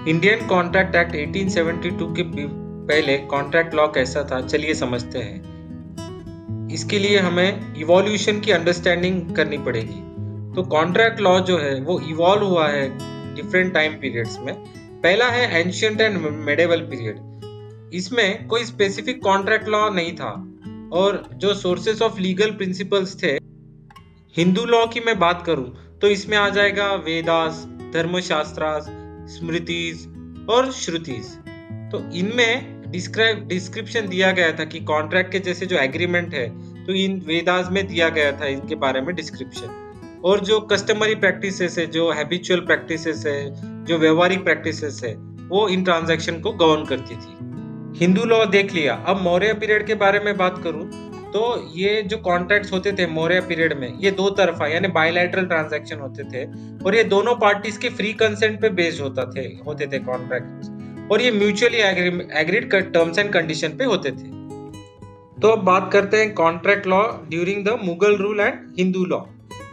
Indian contract act 1872 के पहले contract law कैसा था, चलिए समझते हैं। इसके लिए हमें इवोल्यूशन की अंडरस्टैंडिंग करनी पड़ेगी। तो कॉन्ट्रैक्ट लॉ जो है वो इवॉल्व हुआ है डिफरेंट टाइम पीरियड्स में। पहला है एंशिएंट एंड मेडिवल पीरियड। इसमें कोई स्पेसिफिक कॉन्ट्रैक्ट लॉ नहीं था और जो सोर्सेस ऑफ लीगल प्रिंसिपल्स थे, हिंदू लॉ की मैं बात करूं तो इसमें आ जाएगा वेदास, धर्मशास्त्रास, स्मृतिज और श्रुतिज। तो इनमें डिस्क्रिप्शन दिया गया था कि कॉन्ट्रैक्ट के जैसे जो एग्रीमेंट है तो इन वेदास में दिया गया था इनके बारे में डिस्क्रिप्शन। और जो कस्टमरी प्रैक्टिसेस है, जो हैबिचुअल प्रैक्टिसेस है, जो व्यवहारिक प्रैक्टिसेस है, वो इन ट्रांजैक्शन को गवर्न करती थी। हिंदू लॉ देख लिया। अब मौर्य पीरियड के बारे में बात करूं तो ये जो कॉन्ट्रैक्ट्स होते थे मौर्य पीरियड में, ये दो तरफा यानी बायलैटरल ट्रांजैक्शन होते थे और ये दोनों पार्टीज के फ्री कंसेंट पे बेस्ड होते थे कॉन्ट्रैक्ट्स, और ये mutually agreed terms and condition पे होते थे। तो अब बात करते हैं contract law during the Mughal rule and Hindu law.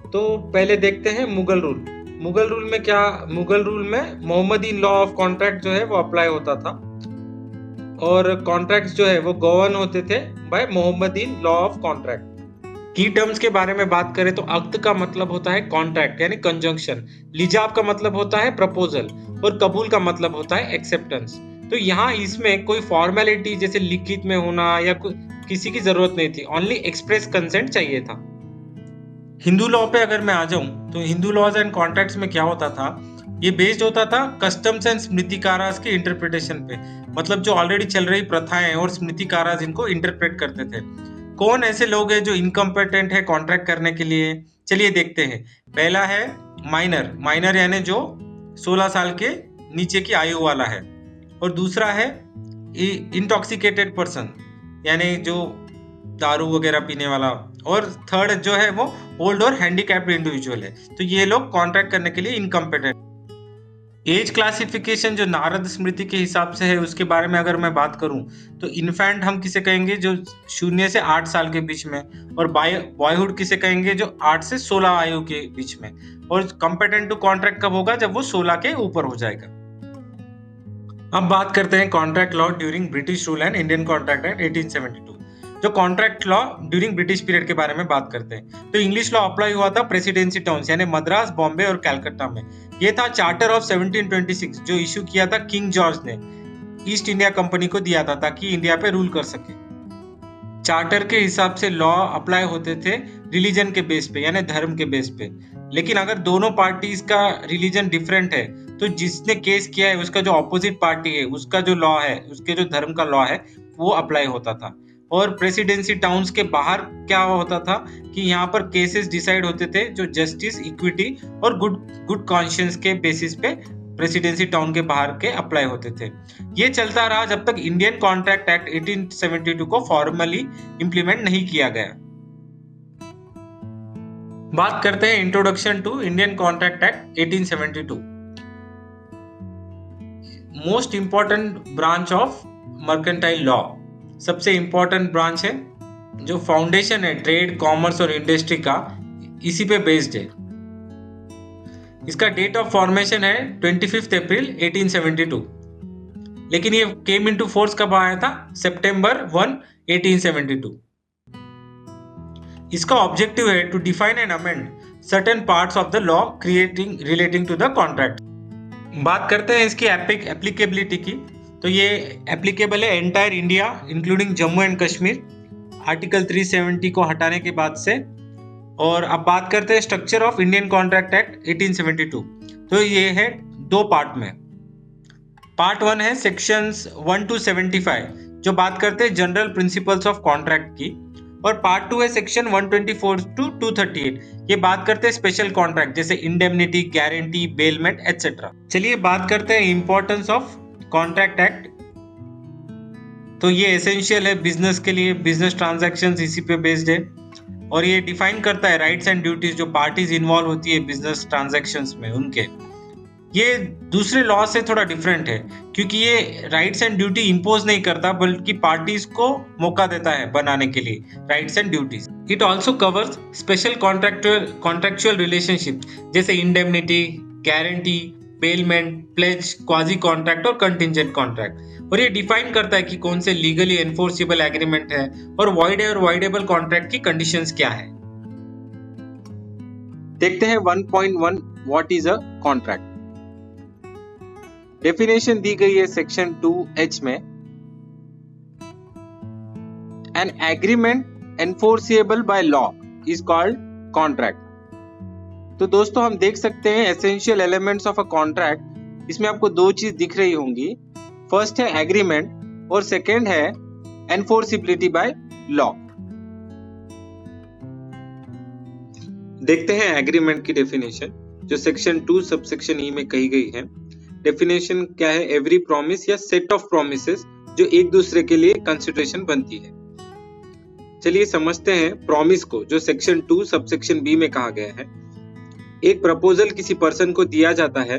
तो पहले देखते हैं मुगल रूल। मुगल रूल में मोहम्मदी लॉ ऑफ कॉन्ट्रैक्ट जो है वो अप्लाई होता था और कॉन्ट्रैक्ट्स जो है वो गवर्न होते थे बाय मोहम्मदी लॉ ऑफ कॉन्ट्रैक्ट। की टर्म्स के बारे में बात करें तो अक्द का मतलब होता है कॉन्ट्रैक्ट यानी कंजंक्शन, लिजाब का मतलब होता है प्रपोजल और कबूल का मतलब होता है एक्सेप्टेंस। तो यहाँ इसमें कोई फॉर्मेलिटी जैसे लिखित में होना या किसी की जरूरत नहीं थी, ओनली एक्सप्रेस कंसेंट चाहिए था। हिंदू लॉ पे अगर मैं आ जाऊं तो हिंदू लॉज एंड कॉन्ट्रैक्ट्स में क्या होता था, ये बेस्ड होता था कस्टम्स एंड स्मृतिकारास के इंटरप्रिटेशन पे। मतलब जो ऑलरेडी चल रही प्रथाएं और स्मृतिकारास इनको इंटरप्रेट करते थे। कौन ऐसे लोग हैं जो इनकम्पिटेंट है कॉन्ट्रैक्ट करने के लिए, चलिए देखते हैं। पहला है माइनर यानी जो 16 साल के नीचे की आयु वाला है, और दूसरा है इंटॉक्सिकेटेड पर्सन यानी जो दारू वगैरह पीने वाला, और थर्ड जो है वो ओल्ड और हैंडीकैप्ड इंडिविजुअल है। तो ये लोग कॉन्ट्रैक्ट करने के लिए इनकम्पिटेंट। एज क्लासिफिकेशन जो नारद स्मृति के हिसाब से है उसके बारे में अगर मैं बात करूं तो इन्फेंट हम किसे कहेंगे जो 0 से 8 साल के बीच में, और बॉयहुड किसे कहेंगे जो 8 से 16 आयु के बीच में, और कॉम्पिटेंट टू कॉन्ट्रैक्ट कब होगा जब वो 16 के ऊपर हो जाएगा। अब बात करते हैं contract law during British rule and Indian contract act 1872। जो contract law during British period के बारे में बात करते हैं तो इंग्लिश लॉ अप्लाई हुआ था प्रेसिडेंसी टाउन्स यानी मद्रास, बॉम्बे और कलकत्ता में। ये था चार्टर ऑफ 1726 जो इशू किया था किंग जॉर्ज ने, ईस्ट इंडिया कंपनी को दिया था ताकि इंडिया पे रूल कर सके। चार्टर के हिसाब से लॉ अप्लाई होते थे रिलीजन के बेस पे यानी धर्म के बेस पे। लेकिन अगर दोनों पार्टीज का रिलीजन डिफरेंट है तो जिसने केस किया है उसका जो ऑपोजिट पार्टी है उसका जो लॉ है, उसके जो धर्म का लॉ है वो अप्लाई होता था। और प्रेसिडेंसी टाउन्स के बाहर क्या होता था कि यहाँ पर केसेस डिसाइड होते थे जो जस्टिस, इक्विटी और गुड कॉन्शियंस के बेसिस पे प्रेसिडेंसी टाउन के बाहर के अप्लाई होते थे। ये चलता रहा जब तक इंडियन कॉन्ट्रैक्ट एक्ट 1872 को फॉर्मली इंप्लीमेंट नहीं किया गया। बात करते हैं introduction to Indian contract act 1872। Most important branch of mercantile law, सबसे इंपॉर्टेंट ब्रांच है, जो फाउंडेशन है ट्रेड, कॉमर्स और इंडस्ट्री का, इसी पे बेस्ड है। इसका डेट ऑफ फॉर्मेशन है 25 अप्रैल 1872, लेकिन ये केम इनटू फोर्स कब आया था, सितंबर 1, 1872। इसका ऑब्जेक्टिव है to define and amend certain parts of the law relating to the contract. बात करते हैं इसकी एप्लीकेबिलिटी की। तो ये एप्लीकेबल है entire India including Jammu and Kashmir, article 370 को हटाने के बाद से। और अब बात करते हैं structure of Indian contract act 1872। तो ये है दो पार्ट में। पार्ट 1 है सेक्शंस 1 to 75 जो बात करते हैं जनरल प्रिंसिपल्स ऑफ कॉन्ट्रैक्ट की, और पार्ट 2 है सेक्शन 124 to 238, ये बात करते हैं स्पेशल कॉन्ट्रैक्ट जैसे इंडेमनिटी, गारंटी, बेलमेंट एटसेट्रा। चलिए बात करते हैं इंपॉर्टेंस ऑफ कॉन्ट्रैक्ट एक्ट। तो ये एसेंशियल है बिजनेस के लिए, बिजनेस ट्रांजैक्शंस इसी पे बेस्ड है, और ये डिफाइन करता है राइट्स एंड ड्यूटीज जो पार्टीज इन्वॉल्व होती है बिजनेस ट्रांजैक्शंस में उनके। ये दूसरे लॉ से थोड़ा डिफरेंट है क्योंकि ये राइट्स एंड ड्यूटी इंपोज नहीं करता बल्कि पार्टीज को मौका देता है बनाने के लिए rights and duties. It also covers special contractual relationship जैसे indemnity, guarantee, bailment, pledge, quasi contract और कंटिंजेंट कॉन्ट्रैक्ट। और ये डिफाइन करता है कि कौन से लीगली एनफोर्सेबल एग्रीमेंट है और वॉइड और वॉइडेबल कॉन्ट्रैक्ट की कंडीशंस क्या है। देखते हैं 1.1 what is a contract. Definition दी गई है सेक्शन 2H में। An agreement enforceable by law is called contract. तो दोस्तों हम देख सकते हैं essential elements of a contract. इसमें आपको दो चीज दिख रही होंगी। फर्स्ट है एग्रीमेंट और सेकेंड है एनफोर्सिबिलिटी बाय लॉ। देखते हैं एग्रीमेंट की डेफिनेशन जो सेक्शन 2 सबसेक्शन ई में कही गई है। डेफिनेशन क्या है? एवरी प्रॉमिस या सेट ऑफ प्रोमिसेस जो एक दूसरे के लिए कंसिडरेशन बनती है। चलिए समझते हैं प्रॉमिस को, जो सेक्शन 2 सबसेक्शन बी में कहा गया है। एक प्रपोजल किसी पर्सन को दिया जाता है,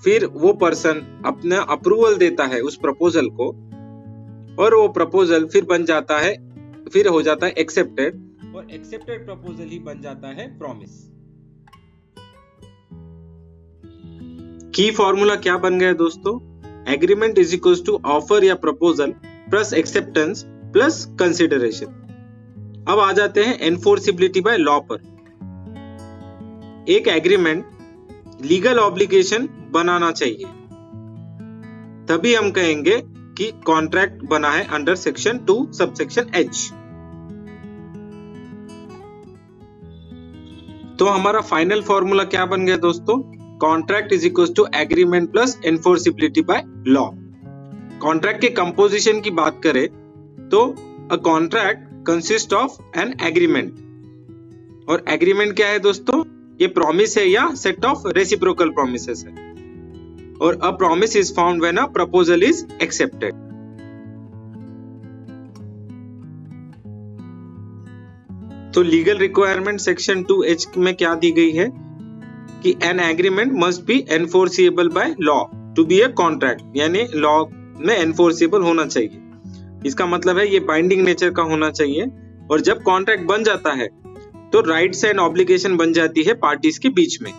फिर वो पर्सन अपना अप्रूवल देता है उस प्रपोजल को, और वो प्रपोजल फिर बन जाता है, फिर हो जाता है एक्सेप्टेड, और एक्सेप्टेड प्रपोजल ही बन जाता है प्रॉमिस। की फॉर्मूला क्या बन गया दोस्तों? Agreement is equal to offer या proposal plus acceptance plus consideration. अब आ जाते हैं एनफोर्सिबिलिटी बाय लॉ पर। एक एग्रीमेंट लीगल ऑब्लिगेशन बनाना चाहिए, तभी हम कहेंगे कि कॉन्ट्रैक्ट बना है अंडर सेक्शन 2 सबसेक्शन H। तो हमारा फाइनल फॉर्मूला क्या बन गया दोस्तों? Contract is equal to agreement plus enforceability by law. Contract के कंपोजिशन की बात करें तो a contract consist of an agreement, और एग्रीमेंट क्या है दोस्तों? ये प्रॉमिस है या सेट ऑफ रेसिप्रोकल प्रोमिसेस है, और a promise is found when a proposal is accepted. तो लीगल रिक्वायरमेंट सेक्शन 2H में क्या दी गई है कि an agreement must be enforceable by law to be a contract, यानी लॉ में एनफोर्सिबल होना चाहिए। इसका मतलब है ये बाइंडिंग नेचर का होना चाहिए, और जब कॉन्ट्रैक्ट बन जाता है तो राइट्स एंड ऑब्लिगेशन बन जाती है पार्टीज के बीच में।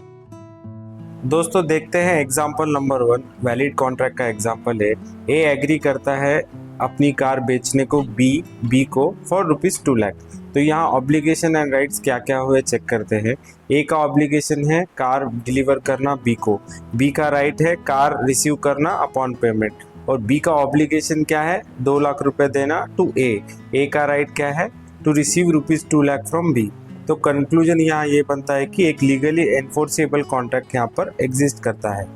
दोस्तों देखते हैं एग्जांपल नंबर 1। वैलिड कॉन्ट्रैक्ट का एग्जांपल है। ए एग्री करता है अपनी कार बेचने को बी को फॉर ₹2 लाख। तो यहाँ ऑब्लिगेशन एंड राइट्स क्या क्या हुए चेक करते हैं। ए का ऑब्लिगेशन है कार डिलीवर करना बी को, बी का राइट है कार रिसीव करना अपॉन पेमेंट, और बी का ऑब्लिगेशन क्या है? 2 लाख रुपए देना टू ए का राइट क्या है? To receive ₹2 lakh from B. तो कंक्लूजन यहाँ ये बनता है कि एक लीगली एनफोर्सेबल कॉन्ट्रैक्ट यहाँ पर एग्जिस्ट करता है।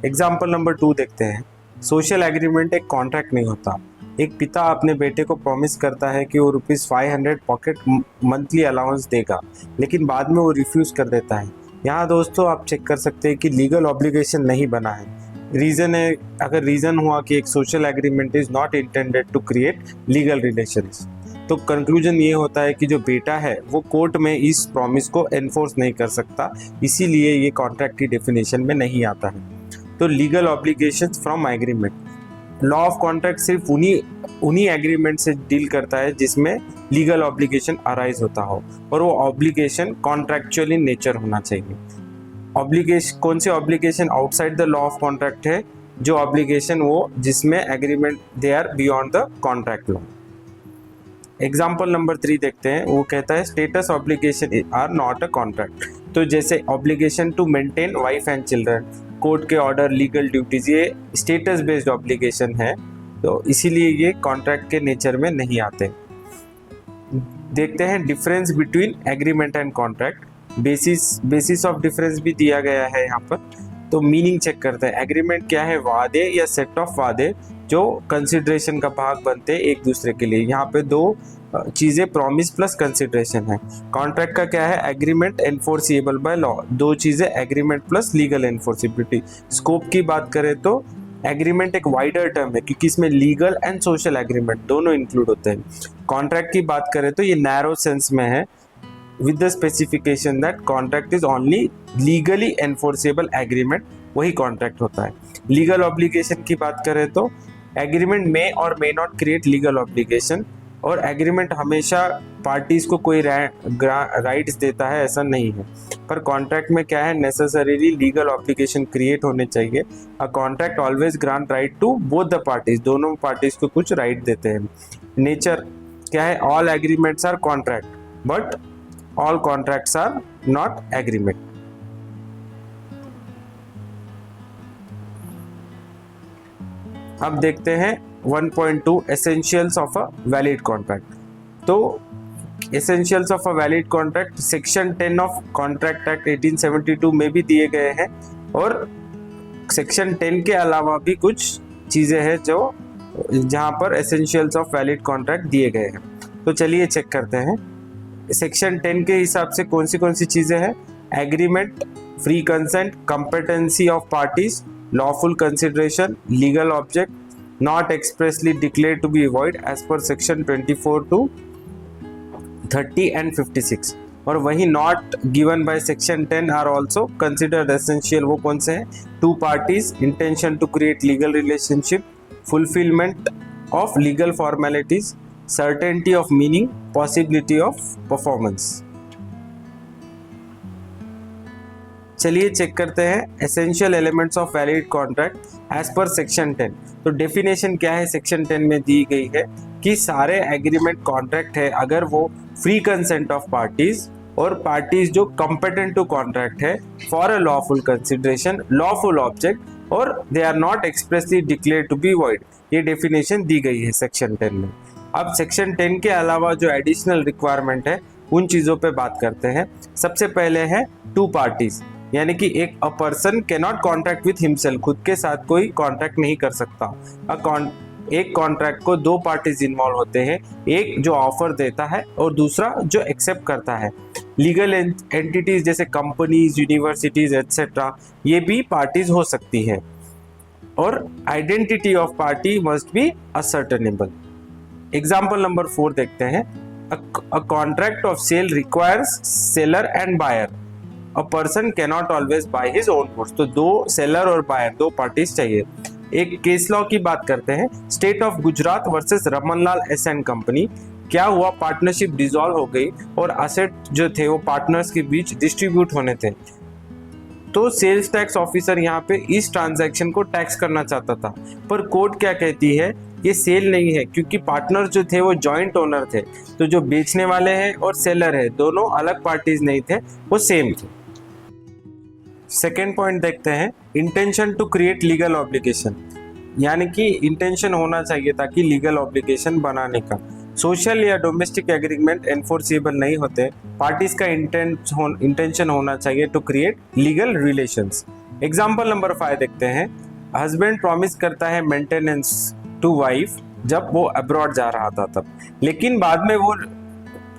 एग्जाम्पल नंबर 2 देखते हैं। सोशल एग्रीमेंट एक कॉन्ट्रैक्ट नहीं होता। एक पिता अपने बेटे को प्रॉमिस करता है कि वो ₹500 पॉकेट मंथली अलाउंस देगा, लेकिन बाद में वो रिफ्यूज कर देता है। यहाँ दोस्तों आप चेक कर सकते हैं कि लीगल ऑब्लिगेशन नहीं बना है। रीजन है, अगर रीजन हुआ कि एक social agreement is not intended to create legal relations, तो कंक्लूजन ये होता है कि जो बेटा है वो कोर्ट में इस प्रॉमिस को एनफोर्स नहीं कर सकता, इसीलिए ये कॉन्ट्रैक्ट की डेफिनेशन में नहीं आता है। तो legal obligations from agreement, law of contract सिर्फ उन्हीं एग्रीमेंट से डील करता है जिसमें लीगल ऑब्लिगेशन अराइज होता हो, और वो ऑब्लिगेशन कॉन्ट्रैक्चुअल इन नेचर होना चाहिए। ऑब्लिगेशन, कौन से obligation outside the law of contract है? जो ऑब्लिगेशन वो जिसमें agreement they are beyond the contract law. Example number 3 देखते हैं। वो कहता है status obligation are not a contract. तो जैसे obligation to maintain wife and children, court के ऑर्डर, लीगल ड्यूटीज, ये स्टेटस बेस्ड ऑब्लिगेशन है, तो इसीलिए ये कॉन्ट्रैक्ट के नेचर में नहीं आते। देखते हैं difference between agreement and contract. Basis of difference भी दिया गया है यहाँ पर, तो मीनिंग चेक करते हैं। एग्रीमेंट क्या है? वादे या सेट ऑफ वादे जो कंसिडरेशन का भाग बनते हैं एक दूसरे के लिए। यहाँ पे दो चीज़ें प्रॉमिस प्लस कंसिडरेशन है। कॉन्ट्रैक्ट का क्या है? एग्रीमेंट एनफोर्सिएबल बाय लॉ, दो चीज़ें agreement plus legal enforceability. Scope की बात करें तो एग्रीमेंट एक वाइडर टर्म है क्योंकि इसमें लीगल एंड सोशल एग्रीमेंट दोनों इंक्लूड होते हैं। कॉन्ट्रैक्ट की बात करें तो ये नैरो सेंस में है, with the specification that contract is only legally enforceable agreement, वही कॉन्ट्रैक्ट होता है। लीगल ऑब्लिगेशन की बात करें तो एग्रीमेंट में और may not create legal obligation, और एग्रीमेंट हमेशा पार्टीज को कोई राइट्स देता है ऐसा नहीं है। पर कॉन्ट्रैक्ट में क्या है, नेसेसरीली लीगल ऑब्लिगेशन क्रिएट होने चाहिए। A contract always grant right to both the parties, दोनों पार्टीज को कुछ राइट देते हैं। नेचर क्या है, all agreements are contract but all contracts are not agreement. अब देखते हैं 1.2 essentials of a valid contract. तो essentials of a valid contract section 10 of contract act 1872 में भी दिए गए हैं, और सेक्शन 10 के अलावा भी कुछ चीजें हैं जो जहां पर एसेंशियल्स ऑफ वैलिड कॉन्ट्रैक्ट दिए गए हैं। तो चलिए चेक करते हैं सेक्शन 10 के हिसाब से कौन सी चीजें हैं। Agreement, free consent, competency of parties, lawful consideration, legal object, not expressly declared to be void as per section 24 to 30 and 56, और वही not given by section 10 are also considered essential। वो कौन से हैं, two parties, intention to create legal relationship, fulfillment of legal formalities, certainty of meaning, possibility of performance। चलिए check करते हैं essential elements of valid contract as per section 10। तो definition क्या है, सेक्शन 10 में दी गई है कि सारे एग्रीमेंट कॉन्ट्रैक्ट है अगर वो फ्री कंसेंट ऑफ पार्टीज और पार्टीज जो कंपेटेंट टू कॉन्ट्रैक्ट है for a lawful consideration, lawful object, और they are not expressly declared to be void. ये डेफिनेशन दी गई है सेक्शन 10 में। अब सेक्शन 10 के अलावा जो एडिशनल रिक्वायरमेंट है उन चीज़ों पे बात करते हैं। सबसे पहले है टू पार्टीज, यानी कि एक a person can not contract with himself, खुद के साथ कोई कॉन्ट्रैक्ट नहीं कर सकता। एक कॉन्ट्रैक्ट को दो पार्टीज इन्वॉल्व होते हैं, एक जो ऑफर देता है और दूसरा जो एक्सेप्ट करता है। लीगल एंटिटीज जैसे कंपनीज, यूनिवर्सिटीज एटसेट्रा, ये भी पार्टीज हो सकती है। और identity of party must be ascertainable. Example number 4 देखते हैं। A contract of sale requires seller and buyer. A person cannot always buy his own goods. तो दो सेलर और बायर, दो पार्टीज चाहिए। एक केस लॉ की बात करते हैं। State of Gujarat versus Ramanlal S and company. क्या हुआ, पार्टनरशिप डिसॉल्व हो गई और असेट जो थे वो पार्टनर्स के बीच डिस्ट्रीब्यूट होने थे। तो सेल्स टैक्स ऑफिसर यहाँ पे इस ट्रांजैक्शन को टैक्स करना चाहता था, पर कोर्ट क्या कहती है, ये सेल नहीं है क्योंकि पार्टनर जो थे वो जॉइंट ओनर थे। तो जो बेचने वाले हैं और सेलर है दोनों अलग पार्टीज नहीं थे, वो सेम थे। सेकेंड पॉइंट देखते हैं, intention to create legal obligation, यानी कि इंटेंशन होना चाहिए ताकि लीगल ऑब्लिगेशन बनाने का। सोशल या डोमेस्टिक एग्रीमेंट एनफोर्सेबल नहीं होते, पार्टीज का इंटेंशन होना चाहिए to create legal relations. Example number 5 देखते हैं। हस्बैंड प्रॉमिस करता है मेंटेनेंस टू वाइफ जब वो अब्रॉड जा रहा था तब, लेकिन बाद में वो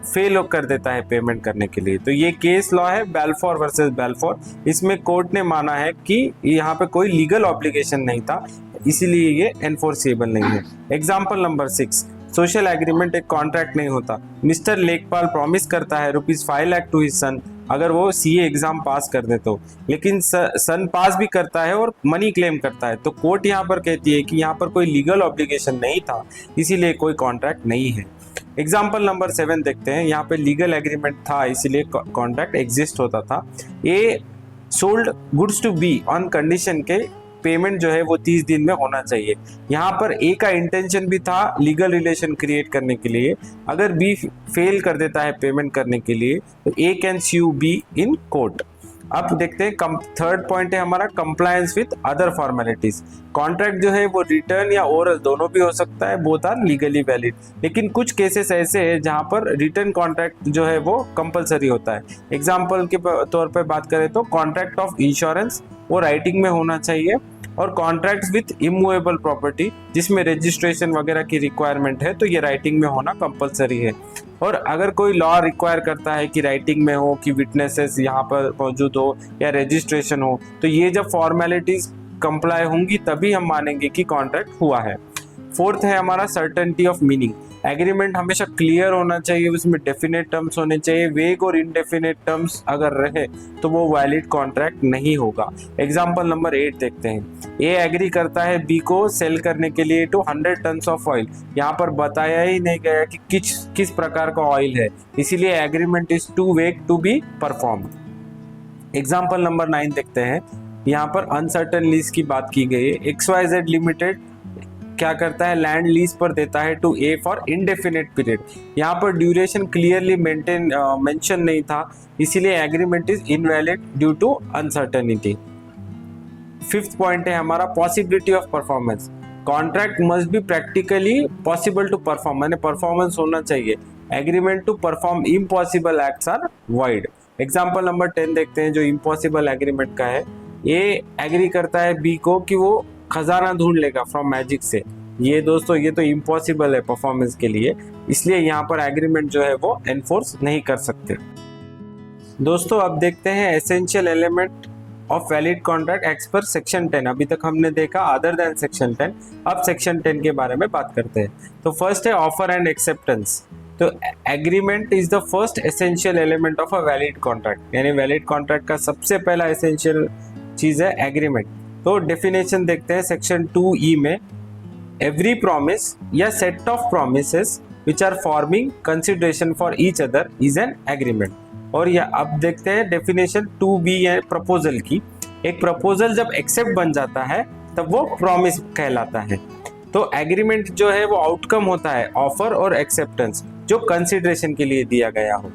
फेल कर देता है पेमेंट करने के लिए। तो ये केस लॉ है बेल्फोर वर्सेस बेल्फोर। इसमें कोर्ट ने माना है कि यहाँ पे कोई लीगल ऑब्लिगेशन नहीं था, इसीलिए ये एनफोर्सेबल नहीं है। एग्जाम्पल नंबर 6, सोशल एग्रीमेंट एक कॉन्ट्रैक्ट नहीं होता। मिस्टर लेखपाल प्रॉमिस करता है ₹5 लाख टू हिज सन अगर वो सीए एग्जाम पास कर दे तो, लेकिन सन पास भी करता है और मनी क्लेम करता है। तो कोर्ट यहाँ पर कहती है कि यहाँ पर कोई लीगल ऑब्लिगेशन नहीं था, इसीलिए कोई कॉन्ट्रैक्ट नहीं है। एग्जाम्पल नंबर 7 देखते हैं। यहाँ पे लीगल एग्रीमेंट था इसीलिए कॉन्ट्रैक्ट एग्जिस्ट होता था। A sold goods to be on condition के पेमेंट जो है वो 30 दिन में होना चाहिए। यहाँ पर ए का इंटेंशन भी था लीगल रिलेशन क्रिएट करने के लिए। अगर बी फेल कर देता है पेमेंट करने के लिए तो A can sue B in court. अब देखते हैं थर्ड पॉइंट है हमारा, compliance with other formalities. Contract जो है वो रिटर्न या ओरल दोनों भी हो सकता है, बोथ आर लीगली वैलिड। लेकिन कुछ केसेस ऐसे हैं जहां पर रिटर्न कॉन्ट्रैक्ट जो है वो कंपलसरी होता है। एग्जाम्पल के तौर पर बात करें तो कॉन्ट्रैक्ट ऑफ इंश्योरेंस वो राइटिंग में होना चाहिए, और कॉन्ट्रैक्ट्स विथ इमूवेबल प्रॉपर्टी जिसमें रजिस्ट्रेशन वगैरह की रिक्वायरमेंट है तो ये राइटिंग में होना कंपलसरी है। और अगर कोई लॉ रिक्वायर करता है कि राइटिंग में हो, कि विटनेसेस यहाँ पर मौजूद हो या रजिस्ट्रेशन हो, तो ये जब फॉर्मेलिटीज कंप्लाई होंगी तभी हम मानेंगे कि कॉन्ट्रैक्ट हुआ है। फोर्थ है हमारा सर्टेनिटी ऑफ मीनिंग। एग्रीमेंट हमेशा क्लियर होना चाहिए, उसमें डेफिनेट टर्म्स होने चाहिए। वेग और इनडेफिनेट टर्म्स अगर रहे तो वो वैलिड कॉन्ट्रैक्ट नहीं होगा। एग्जाम्पल नंबर 8 देखते हैं। ए एग्री करता है बी को सेल करने के लिए टू 100 टन्स ऑफ ऑयल। यहाँ पर बताया ही नहीं गया कि किस प्रकार का ऑयल है, इसीलिए agreement is too vague to be perform. Example number 9 देखते हैं। यहाँ पर अनसर्टन लीज की बात की गई है। XYZ लिमिटेड क्या करता है, लैंड लीज पर देता है to A for indefinite period. यहाँ पर ड्यूरेशन क्लियरली मेंशन नहीं था, इसीलिए agreement is invalid due to uncertainty. Fifth point है हमारा possibility of performance. Contract must be practically possible to perform, यानी परफॉर्मेंस होना चाहिए। Agreement to perform impossible acts are void. Example number 10 देखते हैं जो इम्पॉसिबल एग्रीमेंट का है। ए एग्री करता है बी को कि वो खजाना ढूंढ लेगा फ्रॉम मैजिक से। ये दोस्तों ये तो इम्पॉसिबल है परफॉर्मेंस के लिए, इसलिए यहाँ पर एग्रीमेंट जो है वो एनफोर्स नहीं कर सकते। दोस्तों अब देखते हैं essential element of valid contract as per section 10। अभी तक हमने देखा अदर देन सेक्शन 10, अब सेक्शन 10 के बारे में बात करते हैं। तो फर्स्ट है ऑफर एंड एक्सेप्टेंस। तो agreement is the first essential element of a valid contract, यानी वैलिड कॉन्ट्रैक्ट का सबसे पहला एसेंशियल चीज है एग्रीमेंट। तो डेफिनेशन देखते हैं सेक्शन 2E में, एवरी प्रॉमिस या set of promises which are forming consideration for each other is an agreement. और या अब देखते हैं डेफिनेशन 2B है प्रपोजल की। एक प्रपोजल जब एक्सेप्ट बन जाता है तब वो प्रॉमिस कहलाता है। तो एग्रीमेंट जो है वो आउटकम होता है ऑफर और एक्सेप्टेंस जो कंसिडरेशन के लिए दिया गया हो।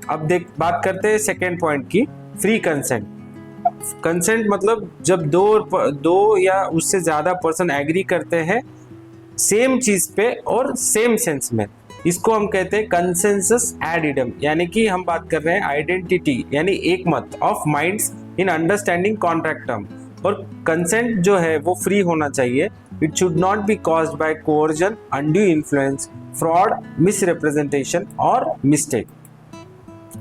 अब बात करते हैं सेकेंड पॉइंट की, फ्री कंसेंट। कंसेंट मतलब जब दो या उससे ज्यादा पर्सन एग्री करते हैं सेम चीज पे और सेम सेंस में, इसको हम कहते हैं कंसेंसस एड इडम। यानी कि हम बात कर रहे हैं आइडेंटिटी यानी एक मत of minds in understanding contract term. और कंसेंट जो है वो फ्री होना चाहिए। It should not be caused by coercion, undue influence, fraud, misrepresentation और मिस्टेक।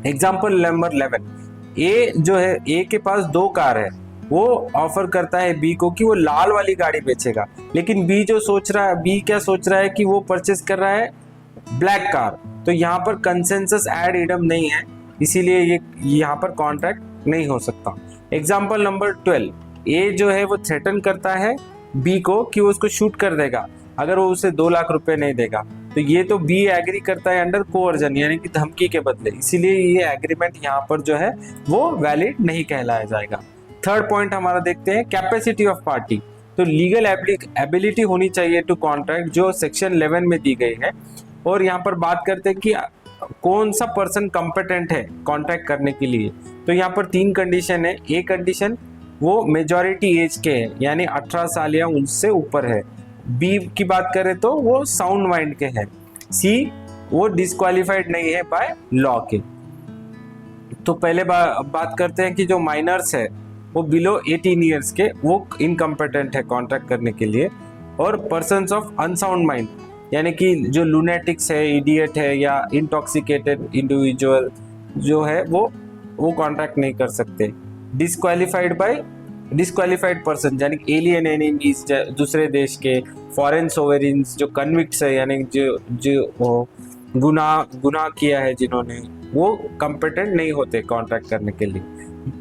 एग्जाम्पल नंबर 11, ए जो है ए के पास 2 कार है, वो ऑफर करता है बी को कि वो लाल वाली गाड़ी बेचेगा, लेकिन बी क्या सोच रहा है कि वो परचेस कर रहा है ब्लैक कार। तो यहाँ पर कंसेंसस एड इडम नहीं है, इसीलिए ये यहाँ पर कॉन्ट्रैक्ट नहीं हो सकता। एग्जाम्पल नंबर 12, ए जो है वो थ्रेटन करता है बी को कि वो उसको शूट कर देगा अगर वो उसे 2 लाख रुपए नहीं देगा। तो ये तो बी एग्री करता है अंडर कोअर्जन यानी कि धमकी के बदले, इसीलिए ये एग्रीमेंट यहाँ पर जो है वो वैलिड नहीं कहलाया जाएगा। थर्ड पॉइंट हमारा देखते हैं कैपेसिटी ऑफ पार्टी। तो लीगल एबिलिटी होनी चाहिए टू कॉन्ट्रैक्ट जो सेक्शन 11 में दी गई है। और यहाँ पर बात करते हैं कि कौन सा पर्सन कॉम्पिटेंट है कॉन्ट्रैक्ट करने के लिए। तो यहाँ पर 3 कंडीशन है। ए कंडीशन वो मेजॉरिटी एज के है यानी 18 साल या उससे ऊपर है। बी की बात करें तो वो साउंड माइंड के हैं। सी वो डिस्क्वालिफाइड नहीं है बाय लॉ के। तो पहले बात करते हैं कि जो माइनर्स है वो बिलो 18 ईयर्स के वो इनकम्पिटेंट है कॉन्ट्रैक्ट करने के लिए। और पर्सन्स ऑफ अनसाउंड माइंड यानी कि जो लूनेटिक्स है, इडियट है या इंटॉक्सिकेटेड इंडिविजुअल जो है वो कॉन्ट्रैक्ट नहीं कर सकते। डिस्क्वालिफाइड पर्सन यानी एलियन एनिमीज दूसरे देश के, फॉरेन सोवरेन्स जो कन्विक्ट्स है यानी जो गुनाह किया है जिन्होंने, वो कॉम्पिटेंट नहीं होते कॉन्ट्रैक्ट करने के लिए।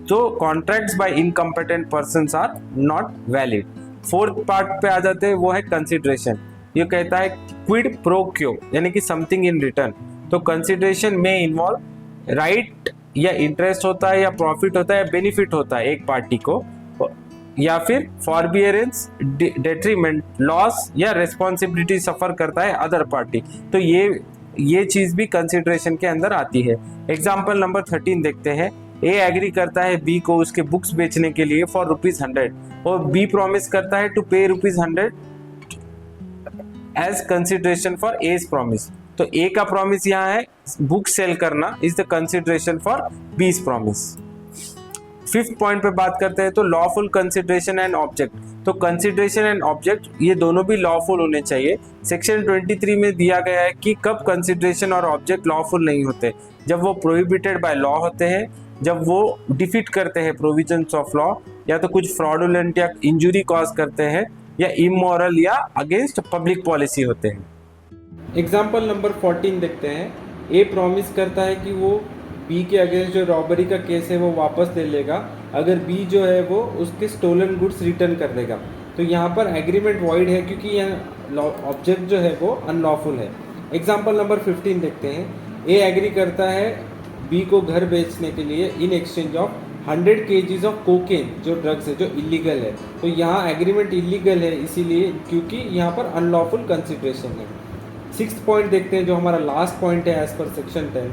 तो contracts by incompetent persons are not valid. Fourth part पे आ जाते हैं, वो है कंसिडरेशन। ये कहता है क्विड प्रो क्यो यानी कि समथिंग इन रिटर्न। तो कंसिडरेशन में इन्वॉल्व राइट या इंटरेस्ट होता है या प्रॉफिट होता है या बेनिफिट होता है एक पार्टी को, या फिर फॉरबियरेंस, डेट्रीमेंट, लॉस या रेस्पॉन्सिबिलिटी सफर करता है अदर पार्टी। तो ये चीज भी कंसिडरेशन के अंदर आती है। एग्जाम्पल नंबर 13 देखते हैं। ए एग्री करता है बी को उसके बुक्स बेचने के लिए फॉर ₹100 और बी प्रॉमिस करता है to pay ₹100 as consideration for as promise. तो ए का प्रॉमिस यहाँ है बुक सेल करना is the consideration for B's promise. Fifth point पे बात करते हैं तो लॉफुल कंसिडरेशन एंड ऑब्जेक्ट। तो कंसिडरेशन एंड ऑब्जेक्ट ये दोनों भी लॉफुल होने चाहिए। सेक्शन 23 में दिया गया है कि कब कंसिडरेशन और ऑब्जेक्ट लॉफुल नहीं होते, जब वो प्रोहिबिटेड बाय लॉ होते हैं, जब वो डिफीट करते हैं प्रोविजंस ऑफ लॉ, या तो कुछ फ्रॉडुलेंट या इंजुरी कॉज करते हैं, या इमोरल या अगेंस्ट पब्लिक पॉलिसी होते हैं। एग्जाम्पल नंबर 14 देखते हैं। ए प्रॉमिस करता है कि वो बी के अगेंस्ट जो रॉबरी का केस है वो वापस ले लेगा अगर बी जो है वो उसके स्टोलन गुड्स रिटर्न कर देगा। तो यहाँ पर एग्रीमेंट वॉइड है क्योंकि यहाँ ऑब्जेक्ट जो है वो अनलॉफुल है। एग्जाम्पल नंबर 15 देखते हैं। ए एग्री करता है बी को घर बेचने के लिए in exchange of 100 kgs of cocaine जो ड्रग्स है जो इलीगल है, तो यहाँ एग्रीमेंट इलीगल है इसीलिए क्योंकि यहाँ पर अनलॉफुल कंसिडरेशन है। 6th पॉइंट देखते हैं जो हमारा लास्ट पॉइंट है as per section 10,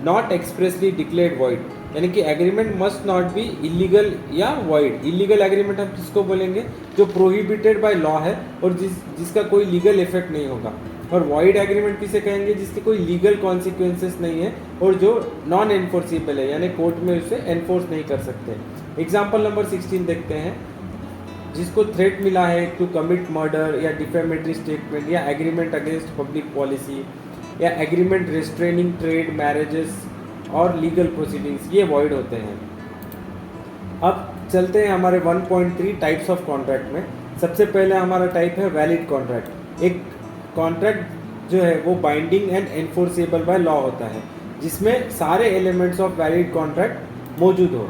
not expressly declared void, यानी कि agreement must not be illegal या वॉइड। इलीगल एग्रीमेंट हम किसको बोलेंगे, जो प्रोहिबिटेड बाय लॉ है और जिसका कोई लीगल इफेक्ट नहीं होगा, और वॉइड एग्रीमेंट किसे कहेंगे, जिसके कोई लीगल कॉन्सिक्वेंसेस नहीं है और जो नॉन एनफोर्सिबल है, यानी कोर्ट में उसे एनफोर्स नहीं कर सकते। एग्जाम्पल नंबर 16 देखते हैं, जिसको थ्रेट मिला है टू कमिट मर्डर या डिफेमेटरी स्टेटमेंट या एग्रीमेंट अगेंस्ट पब्लिक पॉलिसी या एग्रीमेंट रिस्ट्रेनिंग ट्रेड मैरिजेस और लीगल प्रोसीडिंग्स, ये वॉइड होते हैं। अब चलते हैं हमारे 1.3 टाइप्स ऑफ कॉन्ट्रैक्ट में। सबसे पहले हमारा टाइप है वैलिड कॉन्ट्रैक्ट। एक कॉन्ट्रैक्ट जो है वो binding and enforceable by law होता है, जिसमें सारे एलिमेंट्स ऑफ वैलिड कॉन्ट्रैक्ट मौजूद हो।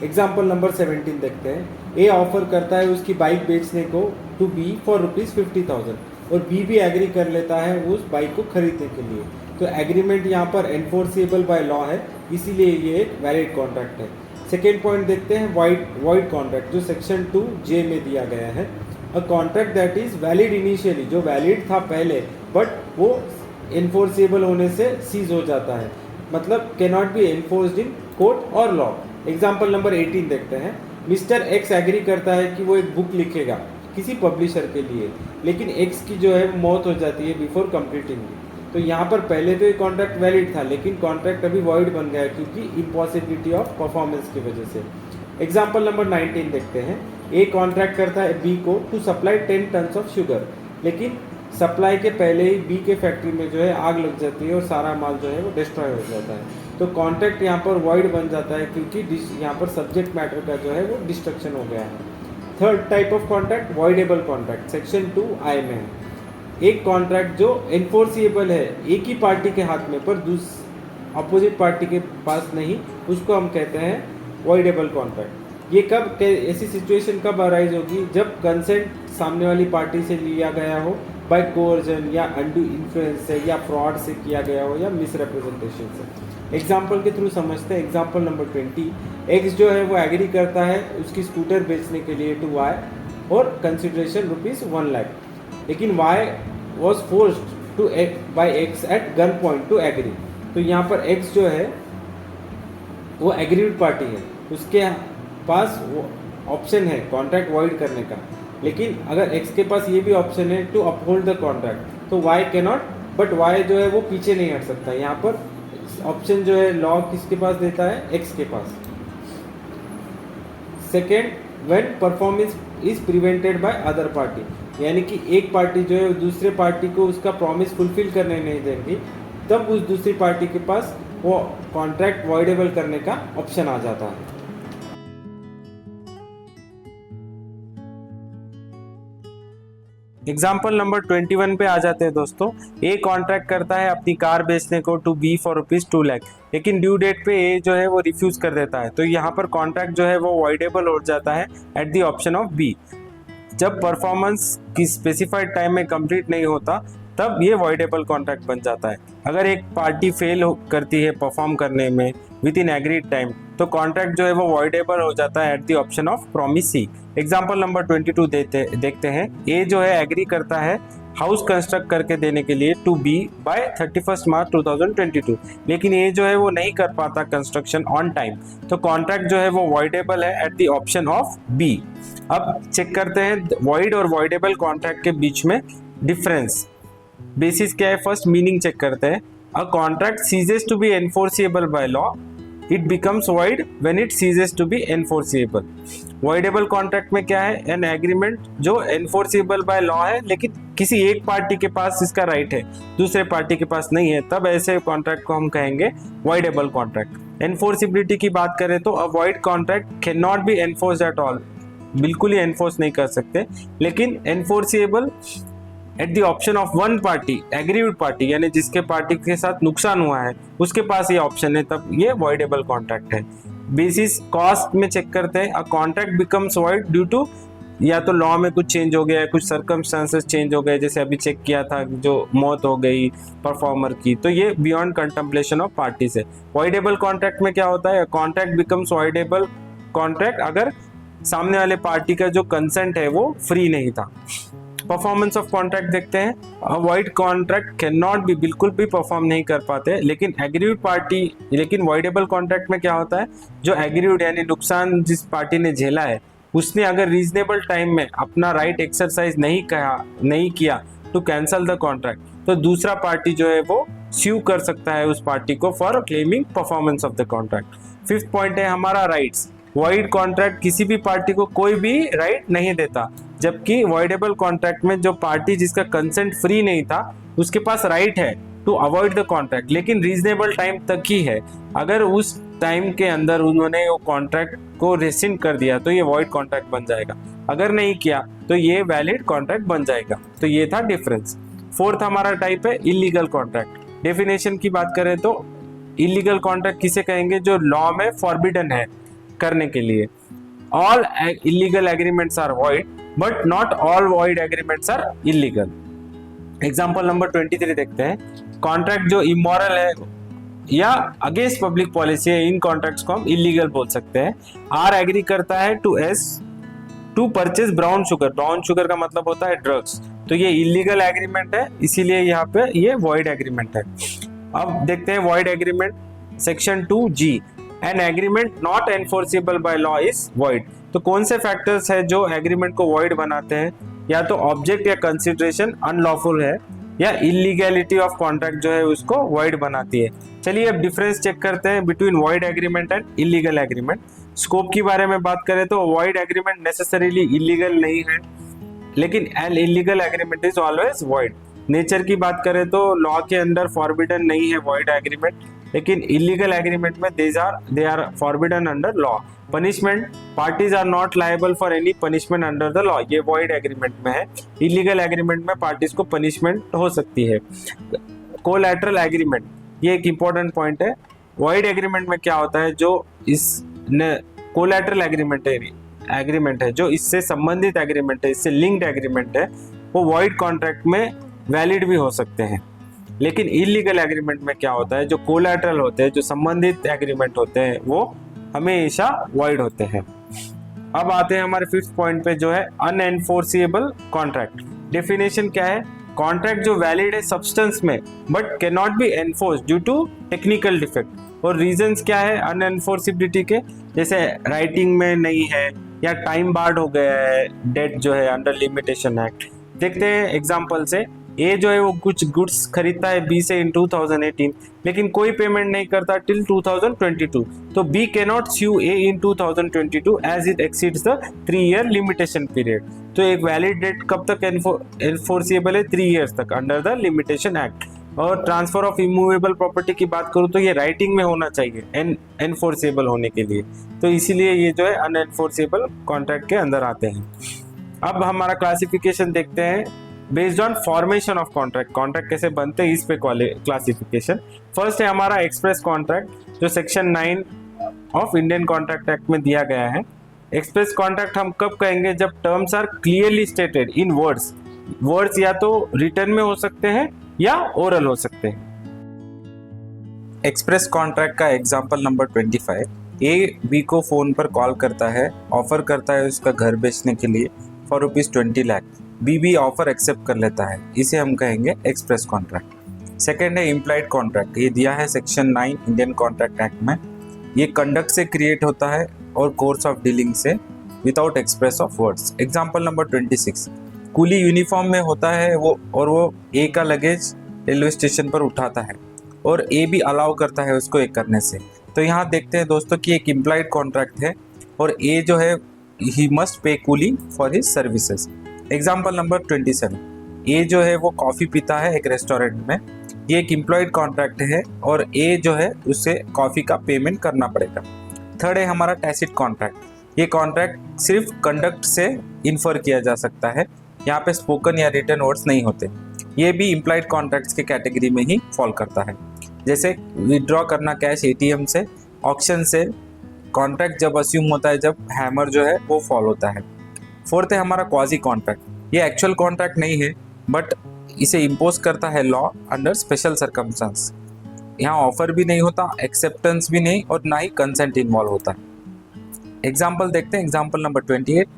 एग्जाम्पल नंबर 17 देखते हैं, ए ऑफर करता है उसकी बाइक बेचने को टू बी फॉर ₹50,000 और बी भी एग्री कर लेता है उस बाइक को खरीदने के लिए, तो एग्रीमेंट यहाँ पर एनफोर्सेबल बाय लॉ है, इसीलिए ये एक वैलिड कॉन्ट्रैक्ट है। सेकेंड पॉइंट देखते हैं वॉइड कॉन्ट्रैक्ट, जो सेक्शन 2J में दिया गया है। A contract that is valid initially, जो वैलिड था पहले बट वो एनफोर्सेबल होने से सीज हो जाता है, मतलब can not B enforced in court और लॉ। एग्जाम्पल नंबर 18 देखते हैं, मिस्टर एक्स एग्री करता है कि वो एक बुक लिखेगा किसी पब्लिशर के लिए, लेकिन एक्स की जो है मौत हो जाती है बिफोर कंप्लीटिंग, तो यहाँ पर पहले तो ये कॉन्ट्रैक्ट वैलिड था लेकिन कॉन्ट्रैक्ट अभी वॉइड बन गया है क्योंकि इम्पॉसिबिलिटी ऑफ परफॉर्मेंस की वजह से। एग्जाम्पल नंबर 19 देखते हैं, ए कॉन्ट्रैक्ट करता है बी को to supply 10 tons of sugar, लेकिन सप्लाई के पहले ही बी के फैक्ट्री में जो है आग लग जाती है और सारा माल जो है वो डिस्ट्रॉय हो जाता है, तो कॉन्ट्रैक्ट यहाँ पर वॉइड बन जाता है क्योंकि यहाँ पर सब्जेक्ट मैटर का जो है वो डिस्ट्रक्शन हो गया है। Third type of contract voidable contract, section 2I में है। एक कॉन्ट्रैक्ट जो एनफोर्सिएबल है एक ही पार्टी के हाथ में पर अपोजिट पार्टी के पास नहीं, उसको हम कहते हैं वॉइडेबल कॉन्ट्रैक्ट। ये कब, ऐसी सिचुएशन कब अराइज होगी, जब कंसेंट सामने वाली पार्टी से लिया गया हो बाय कोर्जन या अनडू इन्फ्लुएंस से या फ्रॉड से किया गया हो या मिसरिप्रेजेंटेशन से। एग्जाम्पल के थ्रू समझते हैं। एग्जाम्पल नंबर 20, एक्स जो है वो एग्री करता है उसकी स्कूटर बेचने के लिए टू वाई और कंसिडरेशन ₹1 लाख, लेकिन Y was forced to by X at gun point to agree, तो यहाँ पर एक्स जो है वो एग्रीड पार्टी है, उसके पास वो ऑप्शन है कॉन्ट्रैक्ट वॉइड करने का, लेकिन अगर एक्स के पास ये भी ऑप्शन है टू अपहोल्ड द कॉन्ट्रैक्ट, तो Y can not, but Y जो है वो पीछे नहीं हट सकता। यहाँ पर ऑप्शन जो है लॉ किसके पास देता है, एक्स के पास। Second, when performance is prevented by other party, यानी कि एक पार्टी जो है दूसरे पार्टी को उसका प्रॉमिस फुलफिल करने नहीं देंगी, तब उस दूसरी पार्टी के पास वो कॉन्ट्रैक्ट वॉइडेबल करने का ऑप्शन आ जाता है। एग्जाम्पल नंबर 21 पे आ जाते हैं दोस्तों। ए कॉन्ट्रैक्ट करता है अपनी कार बेचने को टू बी फॉर ₹2 लाख, लेकिन ड्यू डेट पे ए जो है वो रिफ्यूज कर देता है, तो यहाँ पर कॉन्ट्रैक्ट जो है वो वॉइडेबल हो जाता है at the option of B. जब परफॉर्मेंस की स्पेसिफाइड टाइम में कंप्लीट नहीं होता तब ये वॉइडेबल कॉन्ट्रैक्ट बन जाता है। अगर एक पार्टी फेल करती है परफॉर्म करने में विद इन एग्रीड टाइम, तो कॉन्ट्रैक्ट जो है वो वॉइडेबल हो जाता है at the option of promise C. Example number 22 देखते हैं। ए जो है एग्री करता है हाउस कंस्ट्रक्ट करके देने के लिए टू बी बाय 31 मार्च 2022, लेकिन ये जो है वो नहीं कर पाता कंस्ट्रक्शन ऑन टाइम, तो कॉन्ट्रैक्ट जो है वो वॉइडेबल है at the option of B. अब चेक करते हैं वॉइड और वॉइडेबल कॉन्ट्रैक्ट के बीच में डिफरेंस। बेसिस क्या है, फर्स्ट मीनिंग चेक करते हैं। A contract ceases to be enforceable by law, it becomes void when it ceases to be enforceable। voidable contract में क्या है, एन एग्रीमेंट जो enforceable by law है लेकिन किसी एक पार्टी के पास इसका राइट है दूसरे पार्टी के पास नहीं है, तब ऐसे कॉन्ट्रैक्ट को हम कहेंगे voidable कॉन्ट्रैक्ट। एनफोर्सिबिलिटी की बात करें तो अ void contract can not B enforced at all, बिल्कुल ही एनफोर्स नहीं कर सकते, लेकिन enforceable eight the option of one party, agreed party, यानी जिसके पार्टी के साथ नुकसान हुआ है उसके पास ये ऑप्शन है, तब ये वॉइडेबल कॉन्ट्रैक्ट है। बेसिस कॉस्ट में चेक करते हैं। A contract becomes void due to, या तो लॉ में कुछ चेंज हो गया है, कुछ सर्कमस्टांसेस चेंज हो गए, जैसे अभी चेक किया था जो मौत हो गई परफॉर्मर की, तो ये बियॉन्ड कंटेम्पलेशन ऑफ पार्टीज है। वॉइडेबल कॉन्ट्रैक्ट में क्या होता है, कॉन्ट्रैक्ट बिकम्स वॉइडेबल कॉन्ट्रैक्ट अगर सामने वाले पार्टी का जो कंसेंट है वो फ्री नहीं था। परफॉर्मेंस ऑफ कॉन्ट्रैक्ट देखते हैं। Avoid contract can not B, बिल्कुल भी परफॉर्म नहीं कर पाते, लेकिन एग्रीड पार्टी, लेकिन वॉइडेबल कॉन्ट्रैक्ट में क्या होता है, जो एग्रीड यानी नुकसान जिस पार्टी ने झेला है उसने अगर रीजनेबल टाइम में अपना राइट एक्सरसाइज नहीं किया टू कैंसल द कॉन्ट्रैक्ट, तो दूसरा पार्टी जो है वो स्यू कर सकता है उस पार्टी को for claiming performance of the contract. Fifth point है हमारा राइट्स। वॉइड कॉन्ट्रैक्ट किसी भी पार्टी को कोई भी राइट नहीं देता, जबकि वॉइडेबल कॉन्ट्रैक्ट में जो पार्टी जिसका कंसेंट फ्री नहीं था उसके पास राइट है टू अवॉइड द कॉन्ट्रैक्ट, लेकिन रीजनेबल टाइम तक ही है। अगर उस टाइम के अंदर उन्होंने वो कॉन्ट्रैक्ट को रेसिंड कर दिया तो ये वॉइड कॉन्ट्रैक्ट बन जाएगा, अगर नहीं किया तो ये वैलिड कॉन्ट्रैक्ट बन जाएगा। तो ये था डिफरेंस। फोर्थ हमारा टाइप है इलीगल कॉन्ट्रैक्ट। डेफिनेशन की बात करें तो इलीगल कॉन्ट्रैक्ट किसे कहेंगे, जो लॉ में फॉरबिडन है करने के लिए। All illegal agreements are void but not all void agreements are illegal. Example number 23 देखते हैं। कॉन्ट्रैक्ट जो इमोरल है या अगेंस्ट पब्लिक पॉलिसी है, इन कॉन्ट्रैक्ट्स को हम इलीगल बोल सकते हैं। आर एग्री करता है to purchase brown sugar. Brown sugar का मतलब होता है ड्रग्स, तो ये इलीगल एग्रीमेंट है, इसीलिए यहाँ पे ये वॉइड एग्रीमेंट है। अब देखते हैं void agreement section 2G। An agreement not enforceable by law is void. तो कौन से फैक्टर्स है जो एग्रीमेंट को वॉइड बनाते हैं, या तो ऑब्जेक्ट या कंसिडरेशन अनलॉफुल है, या इलीगैलिटी ऑफ कॉन्ट्रैक्ट जो है उसको वॉइड बनाती है। चलिए अब डिफरेंस चेक करते हैं between void agreement and illegal agreement. Scope की बारे में बात करें तो वॉइड एग्रीमेंट नेसेसरीली इलीगल नहीं है, लेकिन an illegal agreement is always void. Nature की बात करें तो लॉ के अंदर फॉरबिडन नहीं है वॉइड एग्रीमेंट, लेकिन इलीगल एग्रीमेंट में they are forbidden under law. Punishment, parties are not liable for any punishment under the law, ये वॉइड एग्रीमेंट में है। इलीगल एग्रीमेंट में पार्टीज को पनिशमेंट हो सकती है। कोलैटरल एग्रीमेंट, ये एक इंपॉर्टेंट पॉइंट है। वॉइड एग्रीमेंट में क्या होता है, जो इस कोलैटरल एग्रीमेंट है जो इससे संबंधित एग्रीमेंट है, इससे लिंक्ड एग्रीमेंट है, वो वॉइड कॉन्ट्रैक्ट में वैलिड भी हो सकते हैं। लेकिन इलीगल एग्रीमेंट में क्या होता है, जो कोलैटरल होते हैं, जो संबंधित एग्रीमेंट होते हैं, वो हमेशा वॉइड होते हैं। अब आते हैं हमारे फिफ्थ पॉइंट पे, जो है अनएनफोर्सेबल कॉन्ट्रैक्ट। डेफिनेशन क्या है, कॉन्ट्रैक्ट जो वैलिड है सब्सटेंस में but can not be enforce due to technical defect. और रीजंस क्या है अनएनफोर्सिबिलिटी के, जैसे राइटिंग में नहीं है या टाइम बार्ड हो गया है, डेट जो है अंडर लिमिटेशन एक्ट। देखते हैं एग्जांपल से। ए जो है वो कुछ गुड्स खरीदता है बी से इन 2018, लेकिन कोई पेमेंट नहीं करता टिल 2022, तो B can not sue A in 2022 as it exceeds the 3 year limitation period. तो एक वैलिड डेट कब तक एनफोर्सिएबल है, 3 ईयर्स तक अंडर द लिमिटेशन एक्ट। और ट्रांसफर ऑफ इमूवेबल प्रॉपर्टी की बात करूँ तो ये राइटिंग में होना चाहिए एनफोर्सेबल होने के लिए, तो इसीलिए ये जो है अनएनफोर्सेबल कॉन्ट्रैक्ट के अंदर आते हैं। अब हमारा क्लासिफिकेशन देखते हैं based on formation of contract. Contract कैसे बनते हैं इस पे क्लासिफिकेशन। फर्स्ट है हमारा एक्सप्रेस कॉन्ट्रैक्ट, जो section 9 of Indian contract act में दिया गया है। एक्सप्रेस कॉन्ट्रैक्ट हम कब कहेंगे, जब terms are clearly stated in words. Words या तो रिटर्न में हो सकते हैं या ओरल हो सकते हैं। एक्सप्रेस कॉन्ट्रैक्ट का एग्जांपल नंबर 25। ए बी को फोन पर कॉल करता है, ऑफर करता है उसका घर बेचने के लिए for ₹20 lakh. B offer accept कर लेता है, इसे हम कहेंगे एक्सप्रेस कॉन्ट्रैक्ट। सेकेंड है इम्प्लाइड कॉन्ट्रैक्ट, ये दिया है सेक्शन 9 इंडियन कॉन्ट्रैक्ट एक्ट में। ये कंडक्ट से क्रिएट होता है और कोर्स ऑफ डीलिंग से, without express of words. Example number 26। Coolie uniform में होता है वो ए का लगेज रेलवे स्टेशन पर उठाता है और ए भी अलाउ करता है उसको एक करने से। तो यहाँ देखते हैं दोस्तों कि एक इम्प्लाइड कॉन्ट्रैक्ट है और ए जो है he must pay coolie for his services. Example number 27। ए जो है वो कॉफ़ी पीता है एक रेस्टोरेंट में, ये एक इम्प्लॉयड कॉन्ट्रैक्ट है और ए जो है उससे कॉफ़ी का पेमेंट करना पड़ेगा। थर्ड है हमारा टैसिट कॉन्ट्रैक्ट। ये कॉन्ट्रैक्ट सिर्फ कंडक्ट से इन्फर किया जा सकता है, यहाँ पे स्पोकन या रिटन वर्ड्स नहीं होते। ये भी इम्प्लॉयड कॉन्ट्रैक्ट्स के कैटेगरी में ही फॉल करता है, जैसे विड्रॉ करना कैश एटीएम से, ऑक्शन से। कॉन्ट्रैक्ट जब अस्यूम होता है जब हैमर जो है वो फॉल होता है। फोर्थ है हमारा क्वाजी कॉन्ट्रैक्ट। ये एक्चुअल कॉन्ट्रैक्ट नहीं है बट इसे इम्पोज करता है लॉ अंडर स्पेशल सर्कमस्टांस। यहाँ ऑफर भी नहीं होता, एक्सेप्टेंस भी नहीं और ना ही कंसेंट इन्वॉल्व होता है। एग्जाम्पल देखते हैं, एग्जाम्पल नंबर 28।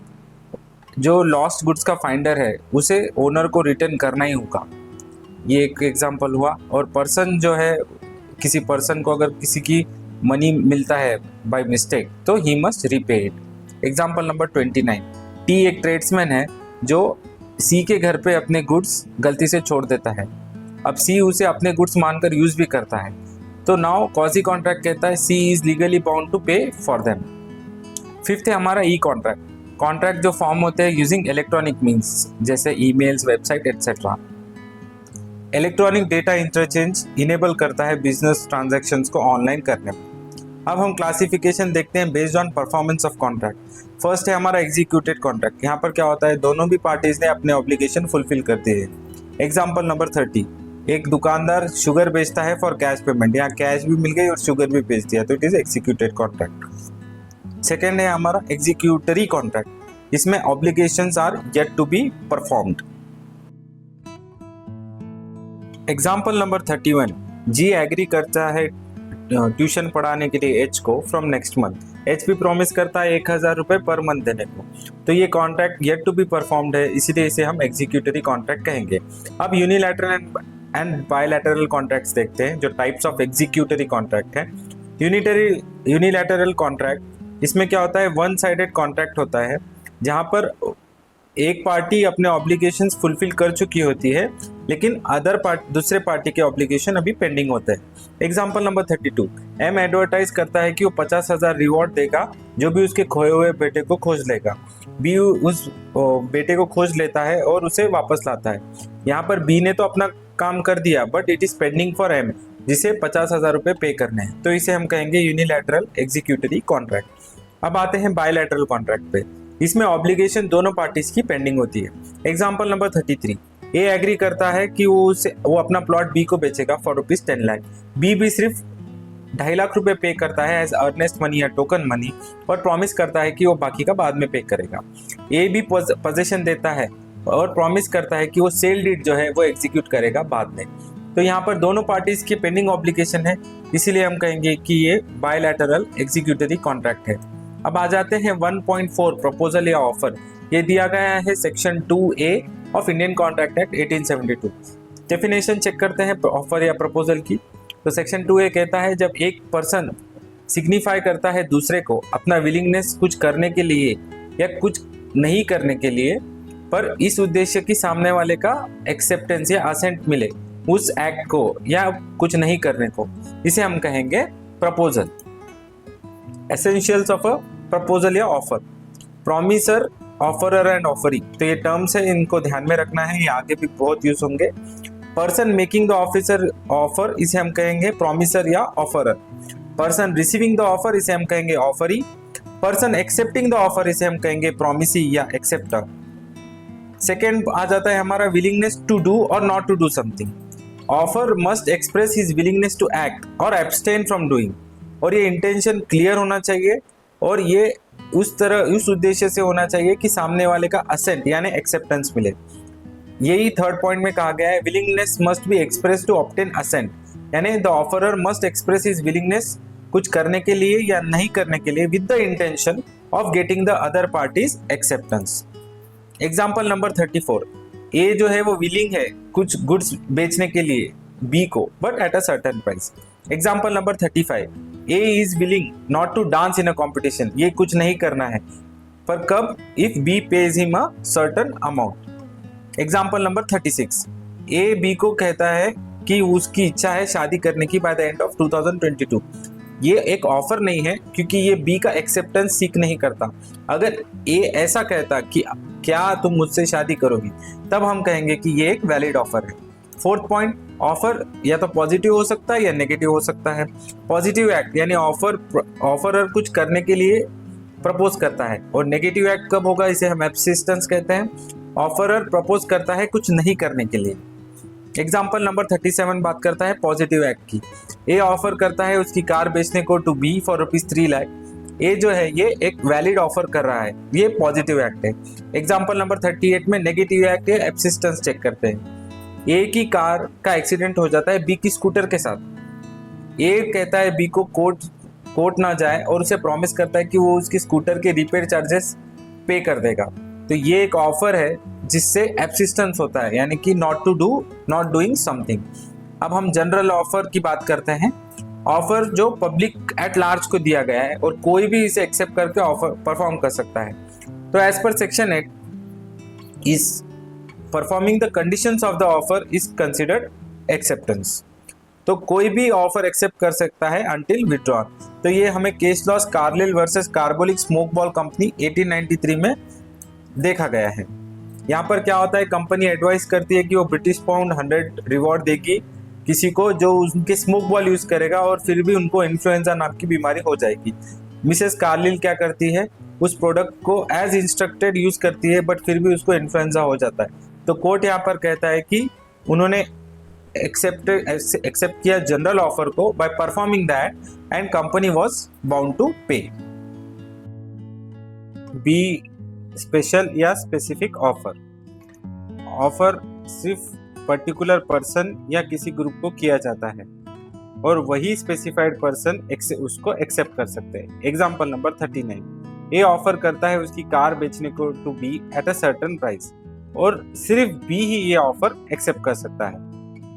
जो लॉस्ट गुड्स का फाइंडर है उसे ओनर को रिटर्न करना ही होगा, ये एक एग्जाम्पल हुआ। और पर्सन जो है, किसी पर्सन को अगर किसी की मनी मिलता है बाय मिस्टेक तो he must repay it. Example number 29। T एक ट्रेड्समैन है जो सी के घर पे अपने गुड्स गलती से छोड़ देता है। अब सी उसे अपने गुड्स मानकर यूज भी करता है, तो नाउ क्वाजी कॉन्ट्रैक्ट कहता है सी इज लीगली बाउंड टू पे फॉर देम। फिफ्थ है हमारा ई कॉन्ट्रैक्ट। कॉन्ट्रैक्ट जो फॉर्म होते हैं यूजिंग इलेक्ट्रॉनिक मीन्स, जैसे emails, website etcetera. Electronic data interchange enable करता है बिजनेस ट्रांजैक्शंस को ऑनलाइन करने में। अब हम क्लासिफिकेशन देखते हैं based on performance of contract. First है हमारा एग्जीक्यूटेड कॉन्ट्रैक्ट। यहाँ पर क्या होता है, दोनों भी पार्टीज ने अपने ऑब्लिगेशन फुलफिल कर दिए। Example number 30। एक दुकानदार शुगर बेचता है फॉर कैश पेमेंट, यहाँ कैश भी मिल गई और शुगर भी बेच दिया, तो it is executed contract. Second है हमारा एग्जीक्यूटरी कॉन्ट्रैक्ट। इसमें obligations are yet to be performed. Example number 31। G agree करता है ट्यूशन पढ़ाने के लिए एच को फ्रॉम नेक्स्ट मंथ। एच भी प्रॉमिस करता है 1000 रुपये पर मंथ देने को, तो ये contract yet to be performed है, इसीलिए इसे हम एग्जीक्यूटरी कॉन्ट्रैक्ट कहेंगे। अब यूनिलैटरल एंड बायलैटरल कॉन्ट्रैक्ट्स देखते हैं, जो टाइप्स ऑफ एग्जीक्यूटरी कॉन्ट्रैक्ट है। यूनिलैटरल कॉन्ट्रैक्ट, इसमें क्या होता है, वन साइडेड कॉन्ट्रैक्ट होता है, जहाँ पर एक पार्टी अपने ऑब्लिगेशंस फुलफिल कर चुकी होती है, लेकिन दूसरे पार्टी के ऑब्लिगेशन अभी पेंडिंग होते हैं। Example number 32। एम एडवर्टाइज करता है कि वो 50,000 रिवॉर्ड देगा जो भी उसके खोए हुए बेटे को खोज लेगा। बी उस बेटे को खोज लेता है और उसे वापस लाता है। यहाँ पर बी ने तो अपना काम कर दिया, but it is pending for M, जिसे 50,000 रुपये पे करने हैं, तो इसे हम कहेंगे यूनिलैटरल एग्जीक्यूटरी कॉन्ट्रैक्ट। अब आते हैं बायलैटरल कॉन्ट्रैक्ट पे। इसमें ऑब्लिगेशन दोनों पार्टीज की पेंडिंग होती है। Example number 33। ए एग्री करता है कि वो अपना प्लॉट बी को बेचेगा फॉर ₹10 लाख। बी भी सिर्फ 2.5 लाख रुपए पे करता है एज अर्नेस्ट मनी या टोकन मनी, और प्रॉमिस करता है कि वो बाकी का बाद में पे करेगा। ए भी पोजीशन देता है और प्रॉमिस करता है कि वो सेल डीड जो है वो एग्जीक्यूट करेगा बाद में। तो यहाँ पर दोनों पार्टीज की पेंडिंग ऑब्लिगेशन है, इसीलिए हम कहेंगे कि ये बायलैटरल एग्जीक्यूटरी कॉन्ट्रैक्ट है। अब आ जाते हैं 1.4 प्रपोजल या ऑफर। ये दिया गया है section 2A of Indian contract act 1872। Definition check करते हैं ऑफर या प्रपोजल की। तो सेक्शन 2A कहता है, जब एक पर्सन सिग्निफाई करता है दूसरे को अपना विलिंगनेस कुछ करने के लिए या कुछ नहीं करने के लिए, पर इस उद्देश्य की सामने वाले का एक्सेप्टेंस या असेंट मिले उस एक्ट को या कुछ नहीं करने को, इसे हम कहेंगे proposal. Essentials of a proposal या offer. Promisor, offeror and offeree, तो ये टर्म्स है, इनको ध्यान में रखना है, ये आगे भी बहुत यूज होंगे। Person making the officer offer, इसे हम कहेंगे प्रॉमिसर या offeror. Person receiving the offer, इसे हम कहेंगे offeree. Person accepting the offer, इसे हम कहेंगे प्रॉमिसी या एक्सेप्टर। सेकेंड आ जाता है हमारा विलिंगनेस टू डू और not to do something. Offer must express his willingness to act और एब्सटेन फ्रॉम डूइंग, और ये इंटेंशन क्लियर होना चाहिए और ये उस उद्देश्य से होना चाहिए कि सामने वाले का असेंट यानी एक्सेप्टेंस मिले। यही थर्ड पॉइंट में कहा गया है, willingness must be express to obtain assent, यानी the offeror must express his willingness कुछ करने के लिए या नहीं करने के लिए with the intention of getting the other party's acceptance. Example number 34। A जो है वो विलिंग है कुछ गुड्स बेचने के लिए बी को, but at a certain price. Example number 35। A is willing not to dance in a competition, ये कुछ नहीं करना है, पर कब, if B pays him a certain amount. Example number 36। A B को कहता है कि उसकी इच्छा है शादी करने की बाय द एंड ऑफ 2022। ये एक ऑफर नहीं है क्योंकि ये बी का एक्सेप्टेंस सीख नहीं करता। अगर ए ऐसा कहता कि क्या तुम मुझसे शादी करोगी, तब हम कहेंगे कि ये एक वैलिड ऑफर है। फोर्थ पॉइंट, ऑफर या तो पॉजिटिव हो सकता है या नेगेटिव हो सकता है। पॉजिटिव एक्ट यानी ऑफरर कुछ करने के लिए प्रपोज करता है, और नेगेटिव एक्ट कब होगा, इसे हम एब्सिस्टेंस कहते हैं। ऑफरर प्रपोज करता है कुछ नहीं करने के लिए। एग्जाम्पल नंबर 37 बात करता है पॉजिटिव एक्ट की। ए ऑफर करता है उसकी कार बेचने को टू बी फॉर ₹3 लाख। ए जो है ये एक वैलिड ऑफर कर रहा है, ये पॉजिटिव एक्ट है। एग्जाम्पल नंबर 38 में नेगेटिव एक्ट है, एब्सिस्टेंस चेक करते हैं। ए की कार का एक्सीडेंट हो जाता है बी की स्कूटर के साथ। ए कहता है बी को कोर्ट कोर्ट ना जाए और उसे प्रॉमिस करता है कि वो उसकी स्कूटर के रिपेयर चार्जेस पे कर देगा। तो ये एक ऑफर है जिससे एब्सिस्टेंस होता है, यानी कि नॉट डूइंग समथिंग। अब हम जनरल ऑफर की बात करते हैं। ऑफर जो पब्लिक एट लार्ज को दिया गया है और कोई भी इसे एक्सेप्ट करके ऑफर परफॉर्म कर सकता है। तो as per section 8 is performing the conditions of the offer is considered acceptance. तो कोई भी ऑफर एक्सेप्ट कर सकता है अंटिल विड्रॉन। तो ये हमें case laws Carlill versus carbolic smoke ball company 1893 में देखा गया है। यहाँ पर क्या होता है, कंपनी एडवाइस करती है कि वो ब्रिटिश पाउंड 100 रिवॉर्ड देगी किसी को जो उनके स्मोक बॉल यूज करेगा और फिर भी उनको इन्फ्लुएंजा नाम की बीमारी हो जाएगी। मिसेस कार्लिल क्या करती है, उस प्रोडक्ट को एज इंस्ट्रक्टेड यूज करती है बट फिर भी उसको इन्फ्लुएंजा हो जाता है। तो कोर्ट यहाँ पर कहता है कि उन्होंने एक्सेप्ट किया जनरल ऑफर को by performing that and company was bound to pay. B special या स्पेसिफिक ऑफर सिर्फ पर्टिकुलर पर्सन या किसी ग्रुप को किया जाता है और वही स्पेसिफाइड पर्सन उसको एक्सेप्ट कर सकते हैं। एग्जाम्पल नंबर 39, ए ऑफर करता है उसकी कार बेचने को to B at a certain price और सिर्फ बी ही ये ऑफर एक्सेप्ट कर सकता है।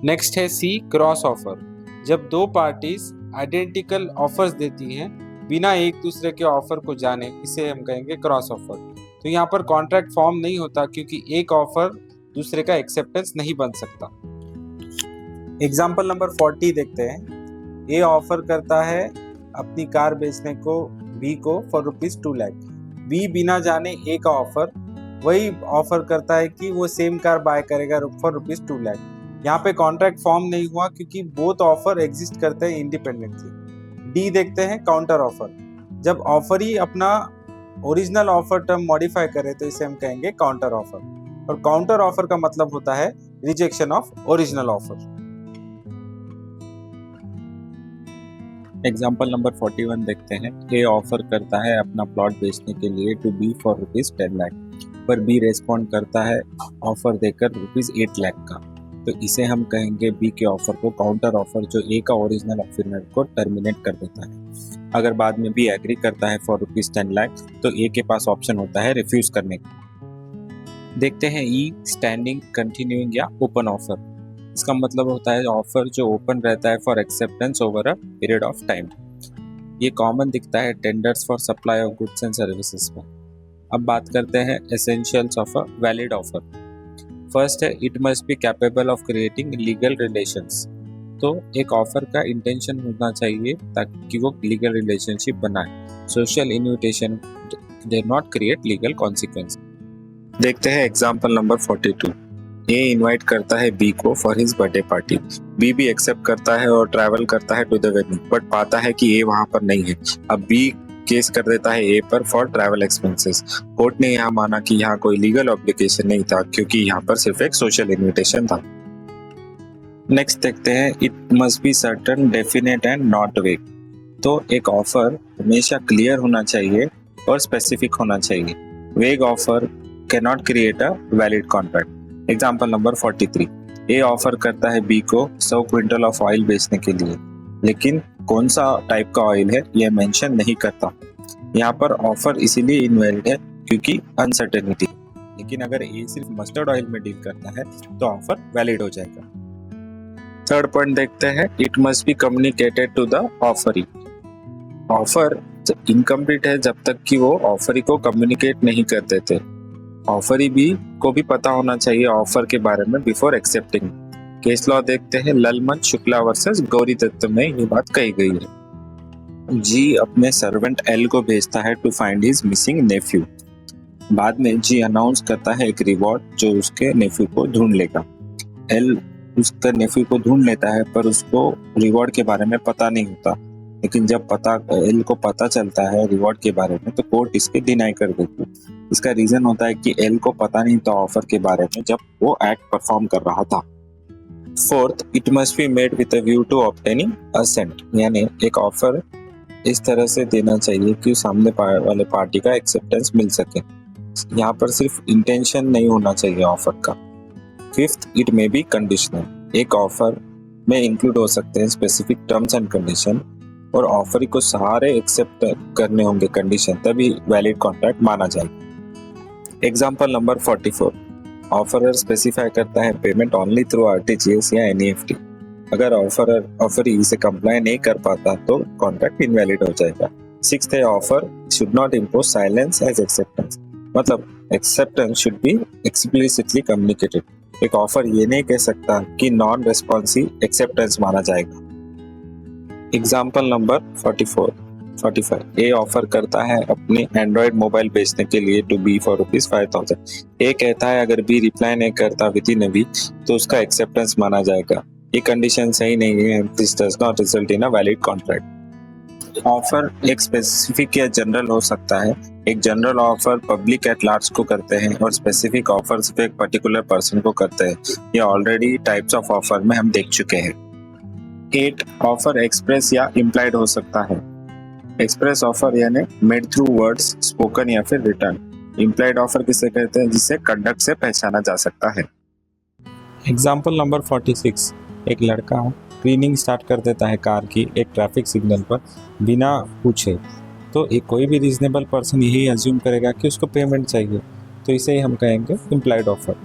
नेक्स्ट है सी क्रॉस ऑफर। जब दो पार्टीज आइडेंटिकल ऑफर्स देती हैं बिना एक दूसरे के ऑफर को जाने, इसे हम कहेंगे क्रॉस ऑफर। तो यहाँ पर कॉन्ट्रैक्ट फॉर्म नहीं होता क्योंकि एक ऑफर दूसरे का एक्सेप्टेंस नहीं बन सकता। एग्जाम्पल नंबर 40 देखते हैं। ए ऑफर करता है अपनी कार बेचने को बी को फॉर ₹2 लाख। बी बिना जाने ए का ऑफर वही ऑफर करता है कि वो सेम कार बाय करेगा फॉर ₹2 लाख। यहाँ पे कॉन्ट्रैक्ट फॉर्म नहीं हुआ क्योंकि बोथ ऑफर एग्जिस्ट करते हैं इंडिपेंडेंटली। डी देखते हैं काउंटर ऑफर। जब ऑफर ही अपना ओरिजिनल ऑफर टर्म मॉडिफाई करे तो इसे हम कहेंगे काउंटर ऑफर, और काउंटर ऑफर का मतलब होता है rejection of original offer. Example number 41 देखते हैं। ए ऑफर करता है अपना प्लॉट बेचने के लिए टू बी फॉर ₹10 लाख, पर बी रेस्पॉन्ड करता है ऑफर देकर ₹8 लाख का। तो इसे हम कहेंगे बी के ऑफर को काउंटर ऑफर, जो ए का ओरिजिनल ऑफर को टर्मिनेट कर देता है। अगर बाद में बी एग्री करता है फॉर ₹10 लाख तो ए के पास ऑप्शन होता है रिफ्यूज करने का। देखते हैं ई स्टैंडिंग, कंटिन्यूइंग या ओपन ऑफर। इसका मतलब होता है ऑफर जो ओपन रहता है for acceptance over a period of time. ये कॉमन दिखता है tenders for supply of goods and services में। अब बात करते हैं essentials of a valid offer. First है it must be capable of creating legal relations. तो एक ऑफर का इंटेंशन होना चाहिए ताकि वो लीगल रिलेशनशिप बनाए। Social invitation day not create legal consequence. देखते हैं एग्जाम्पल नंबर 42। ए इनवाइट करता है बी को for his birthday party. B भी एक्सेप्ट करता है और ट्रैवल करता है टू द वेन्यू, बट पाता है कि ए वहां पर नहीं है। अब बी केस कर देता है ए पर फॉर ट्रैवल एक्सपेंसेस। कोर्ट ने यहाँ माना कि यहाँ कोई लीगल ऑब्लिगेशन नहीं था क्योंकि यहाँ पर सिर्फ एक सोशल इन्विटेशन था। नेक्स्ट देखते हैं it must be certain, definite and not वेग। तो एक ऑफर हमेशा क्लियर होना चाहिए और स्पेसिफिक होना चाहिए। वेग offer cannot create a valid contract. Example number 43। A offer करता है बी को 100 क्विंटल ऑफ ऑयल बेचने के लिए, लेकिन कौन सा टाइप का ऑयल है यह मेंशन नहीं करता। यहाँ पर ऑफर इसीलिए इनवैलिड है क्योंकि अनसर्टेनिटी। लेकिन अगर ए सिर्फ मस्टर्ड ऑयल में डील करता है तो ऑफर वैलिड हो जाएगा। थर्ड पॉइंट देखते हैं it must be communicated to the offeree. Offer incomplete है जब तक कि वो ऑफरी को कम्युनिकेट नहीं कर देते। ऑफरी भी को भी पता होना चाहिए ऑफर के बारे में बिफोर एक्सेप्टिंग। केस लॉ देखते हैं ललमन शुक्ला वर्सेस गौरी दत्त में ये बात कही गई है। जी अपने सर्वेंट एल को भेजता है to find his missing nephew. बाद में जी अनाउंस करता है एक रिवॉर्ड जो उसके नेफ्यू को ढूंढ लेगा। एल उसका नेफ्यू को ढूंढ लेता है पर उसको रिवॉर्ड के बारे में पता नहीं होता, लेकिन जब एल को पता चलता है रिवॉर्ड के बारे में तो कोर्ट इसके डिनाई कर देती है। इसका रीजन होता है कि एल को पता नहीं था ऑफर के बारे में जब वो एक्ट परफॉर्म कर रहा था। Fourth, it must be made with a view to obtaining assent, यानी एक ऑफर इस तरह से देना चाहिए कि सामने वाले पार्टी का एक्सेप्टेंस मिल सके। यहाँ पर सिर्फ इंटेंशन नहीं होना चाहिए ऑफर का। Fifth, it may be conditional. एक ऑफर में इंक्लूड हो सकते हैं स्पेसिफिक टर्म्स एंड कंडीशन और ऑफर को सारे एक्सेप्ट करने होंगे कंडीशन, तभी वैलिड कॉन्ट्रैक्ट माना जाएगा। एग्जाम्पल नंबर 44, ऑफरर स्पेसिफाई करता है पेमेंट ओनली थ्रू आरटीजीएस या एनईएफटी। अगर ऑफरी इसे कंप्लाई नहीं कर पाता तो कॉन्ट्रैक्ट इनवैलिड हो जाएगा। 6th है, offer should not impose silence as acceptance, मतलब acceptance should be explicitly communicated. एक ऑफर ये नहीं कह सकता कि नॉन रेस्पॉन्सिव एक्सेप्टेंस माना जाएगा। एग्जाम्पल नंबर 45, ए ऑफर करता है अपने एंड्रॉयड मोबाइल बेचने के लिए टू बी फॉर ₹5,000। ए कहता है अगर बी रिप्लाई नहीं करता विद इन अ वीक तो उसका एक्सेप्टेंस माना जाएगा। ये कंडीशन सही नहीं है, this does not result in a valid contract. Offer एक स्पेसिफिक या जनरल हो सकता है। एक general offer public at large को करते हैं और स्पेसिफिक ऑफर सिर्फ एक पर्टिकुलर पर्सन को करते हैं। ये ऑलरेडी टाइप्स ऑफ ऑफर में हम देख चुके हैं। 8, ऑफर एक्सप्रेस या इम्प्लाइड हो सकता है। एक्सप्रेस ऑफर यानी मेड थ्रू वर्ड्स, स्पोकन या फिर रिटर्न। इम्प्लाइड ऑफर किसे कहते हैं? जिसे कंडक्ट से पहचाना जा सकता है। एग्जाम्पल नंबर 46, एक लड़का क्लीनिंग स्टार्ट कर देता है कार की एक ट्रैफिक सिग्नल पर बिना पूछे, तो एक कोई भी रीजनेबल पर्सन यही अज्यूम करेगा कि उसको पेमेंट चाहिए, तो इसे हम कहेंगे implied offer.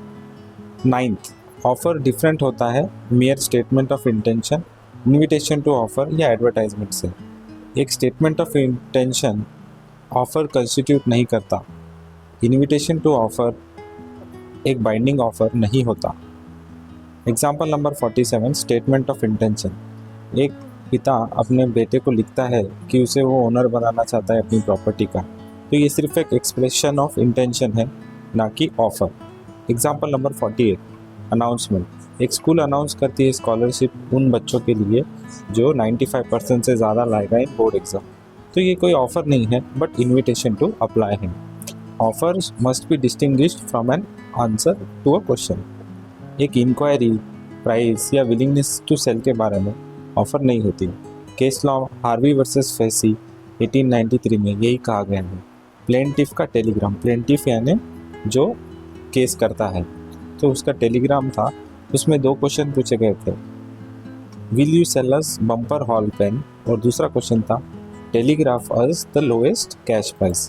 9th, offer different होता है mere statement of intention, invitation to offer या एडवर्टाइजमेंट से। एक statement of intention offer constitute नहीं करता। इन्विटेशन टू ऑफर एक बाइंडिंग ऑफर नहीं होता। Example number 47, statement of intention. एक पिता अपने बेटे को लिखता है कि उसे वो ओनर बनाना चाहता है अपनी प्रॉपर्टी का, तो ये सिर्फ एक एक्सप्रेशन ऑफ इंटेंशन है, ना कि ऑफर। Example number 48, announcement. एक स्कूल अनाउंस करती है स्कॉलरशिप उन बच्चों के लिए जो 95% से ज़्यादा लाएगा इन बोर्ड एग्ज़ाम, तो ये कोई ऑफ़र नहीं है बट इन्विटेशन टू अप्लाई है। Offers must be distinguished from an answer to a question. एक इंक्वायरी, प्राइस या विलिंगनेस टू सेल के बारे में ऑफ़र नहीं होती। Case law Harvey versus Facey 1893 में यही कहा गया है। प्लेंटिफ का टेलीग्राम, प्लेंटिफ यानी जो केस करता है, तो उसका टेलीग्राम था, उसमें 2 क्वेश्चन पूछे गए थे, will you sell us Bumper Hall Pen, और दूसरा क्वेश्चन था telegraph us the lowest cash price.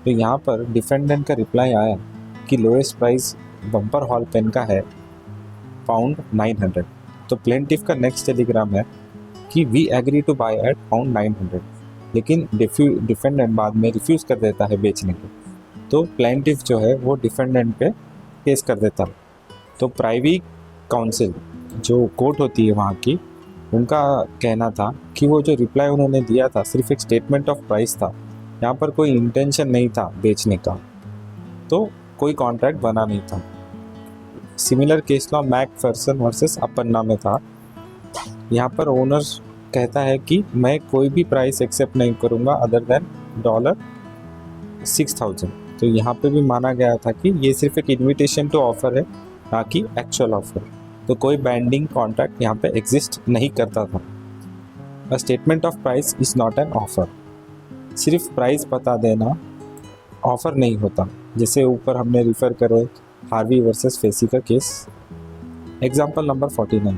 तो यहाँ पर डिफेंडेंट का रिप्लाई आया कि lowest price Bumper Hall Pen का है £900। तो प्लेंटिफ का नेक्स्ट टेलीग्राम है कि we agree to buy at £900, लेकिन डिफेंडेंट बाद में रिफ्यूज़ कर देता है बेचने को, तो प्लेंटिफ जो है वो डिफेंडेंट पे केस कर देता है। तो प्राइवी काउंसिल जो कोर्ट होती है वहाँ की, उनका कहना था कि वो जो रिप्लाई उन्होंने दिया था सिर्फ एक स्टेटमेंट ऑफ प्राइस था, यहाँ पर कोई इंटेंशन नहीं था बेचने का, तो कोई कॉन्ट्रैक्ट बना नहीं था। Similar case law Macpherson versus अपन्ना में था। यहाँ पर ओनर्स कहता है कि मैं कोई भी प्राइस एक्सेप्ट नहीं करूँगा अदर देन $6,000। तो यहाँ पे भी माना गया था कि ये सिर्फ एक इन्विटेशन टू ऑफर है, ना कि एक्चुअल ऑफर। तो कोई बाइंडिंग कॉन्ट्रैक्ट यहाँ पे एग्जिस्ट नहीं करता था। अ statement of price is not an offer. सिर्फ प्राइस बता देना ऑफर नहीं होता, जैसे ऊपर हमने रिफ़र करे हार्वी वर्सेस फेसी का केस। एग्जाम्पल नंबर 49,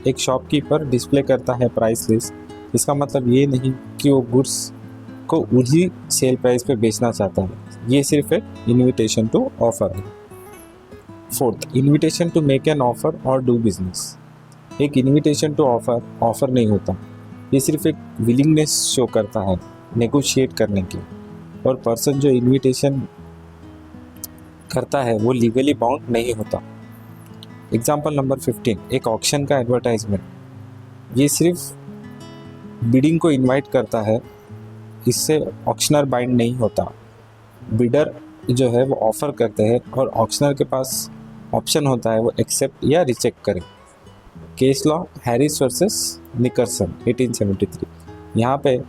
एक शॉपकीपर डिस्प्ले करता है प्राइस लिस्ट। इसका मतलब ये नहीं कि वो गुड्स को उसी सेल प्राइस पे बेचना चाहता है, ये सिर्फ एक इन्विटेशन टू ऑफर है। 4th, invitation to make an offer और डू बिजनेस। एक इन्विटेशन टू ऑफर नहीं होता, ये सिर्फ एक विलिंगनेस शो करता है नेगोशिएट करने की, और पर्सन जो इन्विटेशन करता है वो लीगली बाउंड नहीं होता। एग्जाम्पल नंबर 15, एक ऑक्शन का एडवर्टाइजमेंट। ये सिर्फ बिडिंग को इनवाइट करता है, इससे ऑक्शनर बाइंड नहीं होता। बिडर जो है वो ऑफ़र करते हैं और ऑक्शनर के पास ऑप्शन होता है वो एक्सेप्ट या रिजेक्ट करे। Case law Harris versus Nickerson 1873। यहाँ पे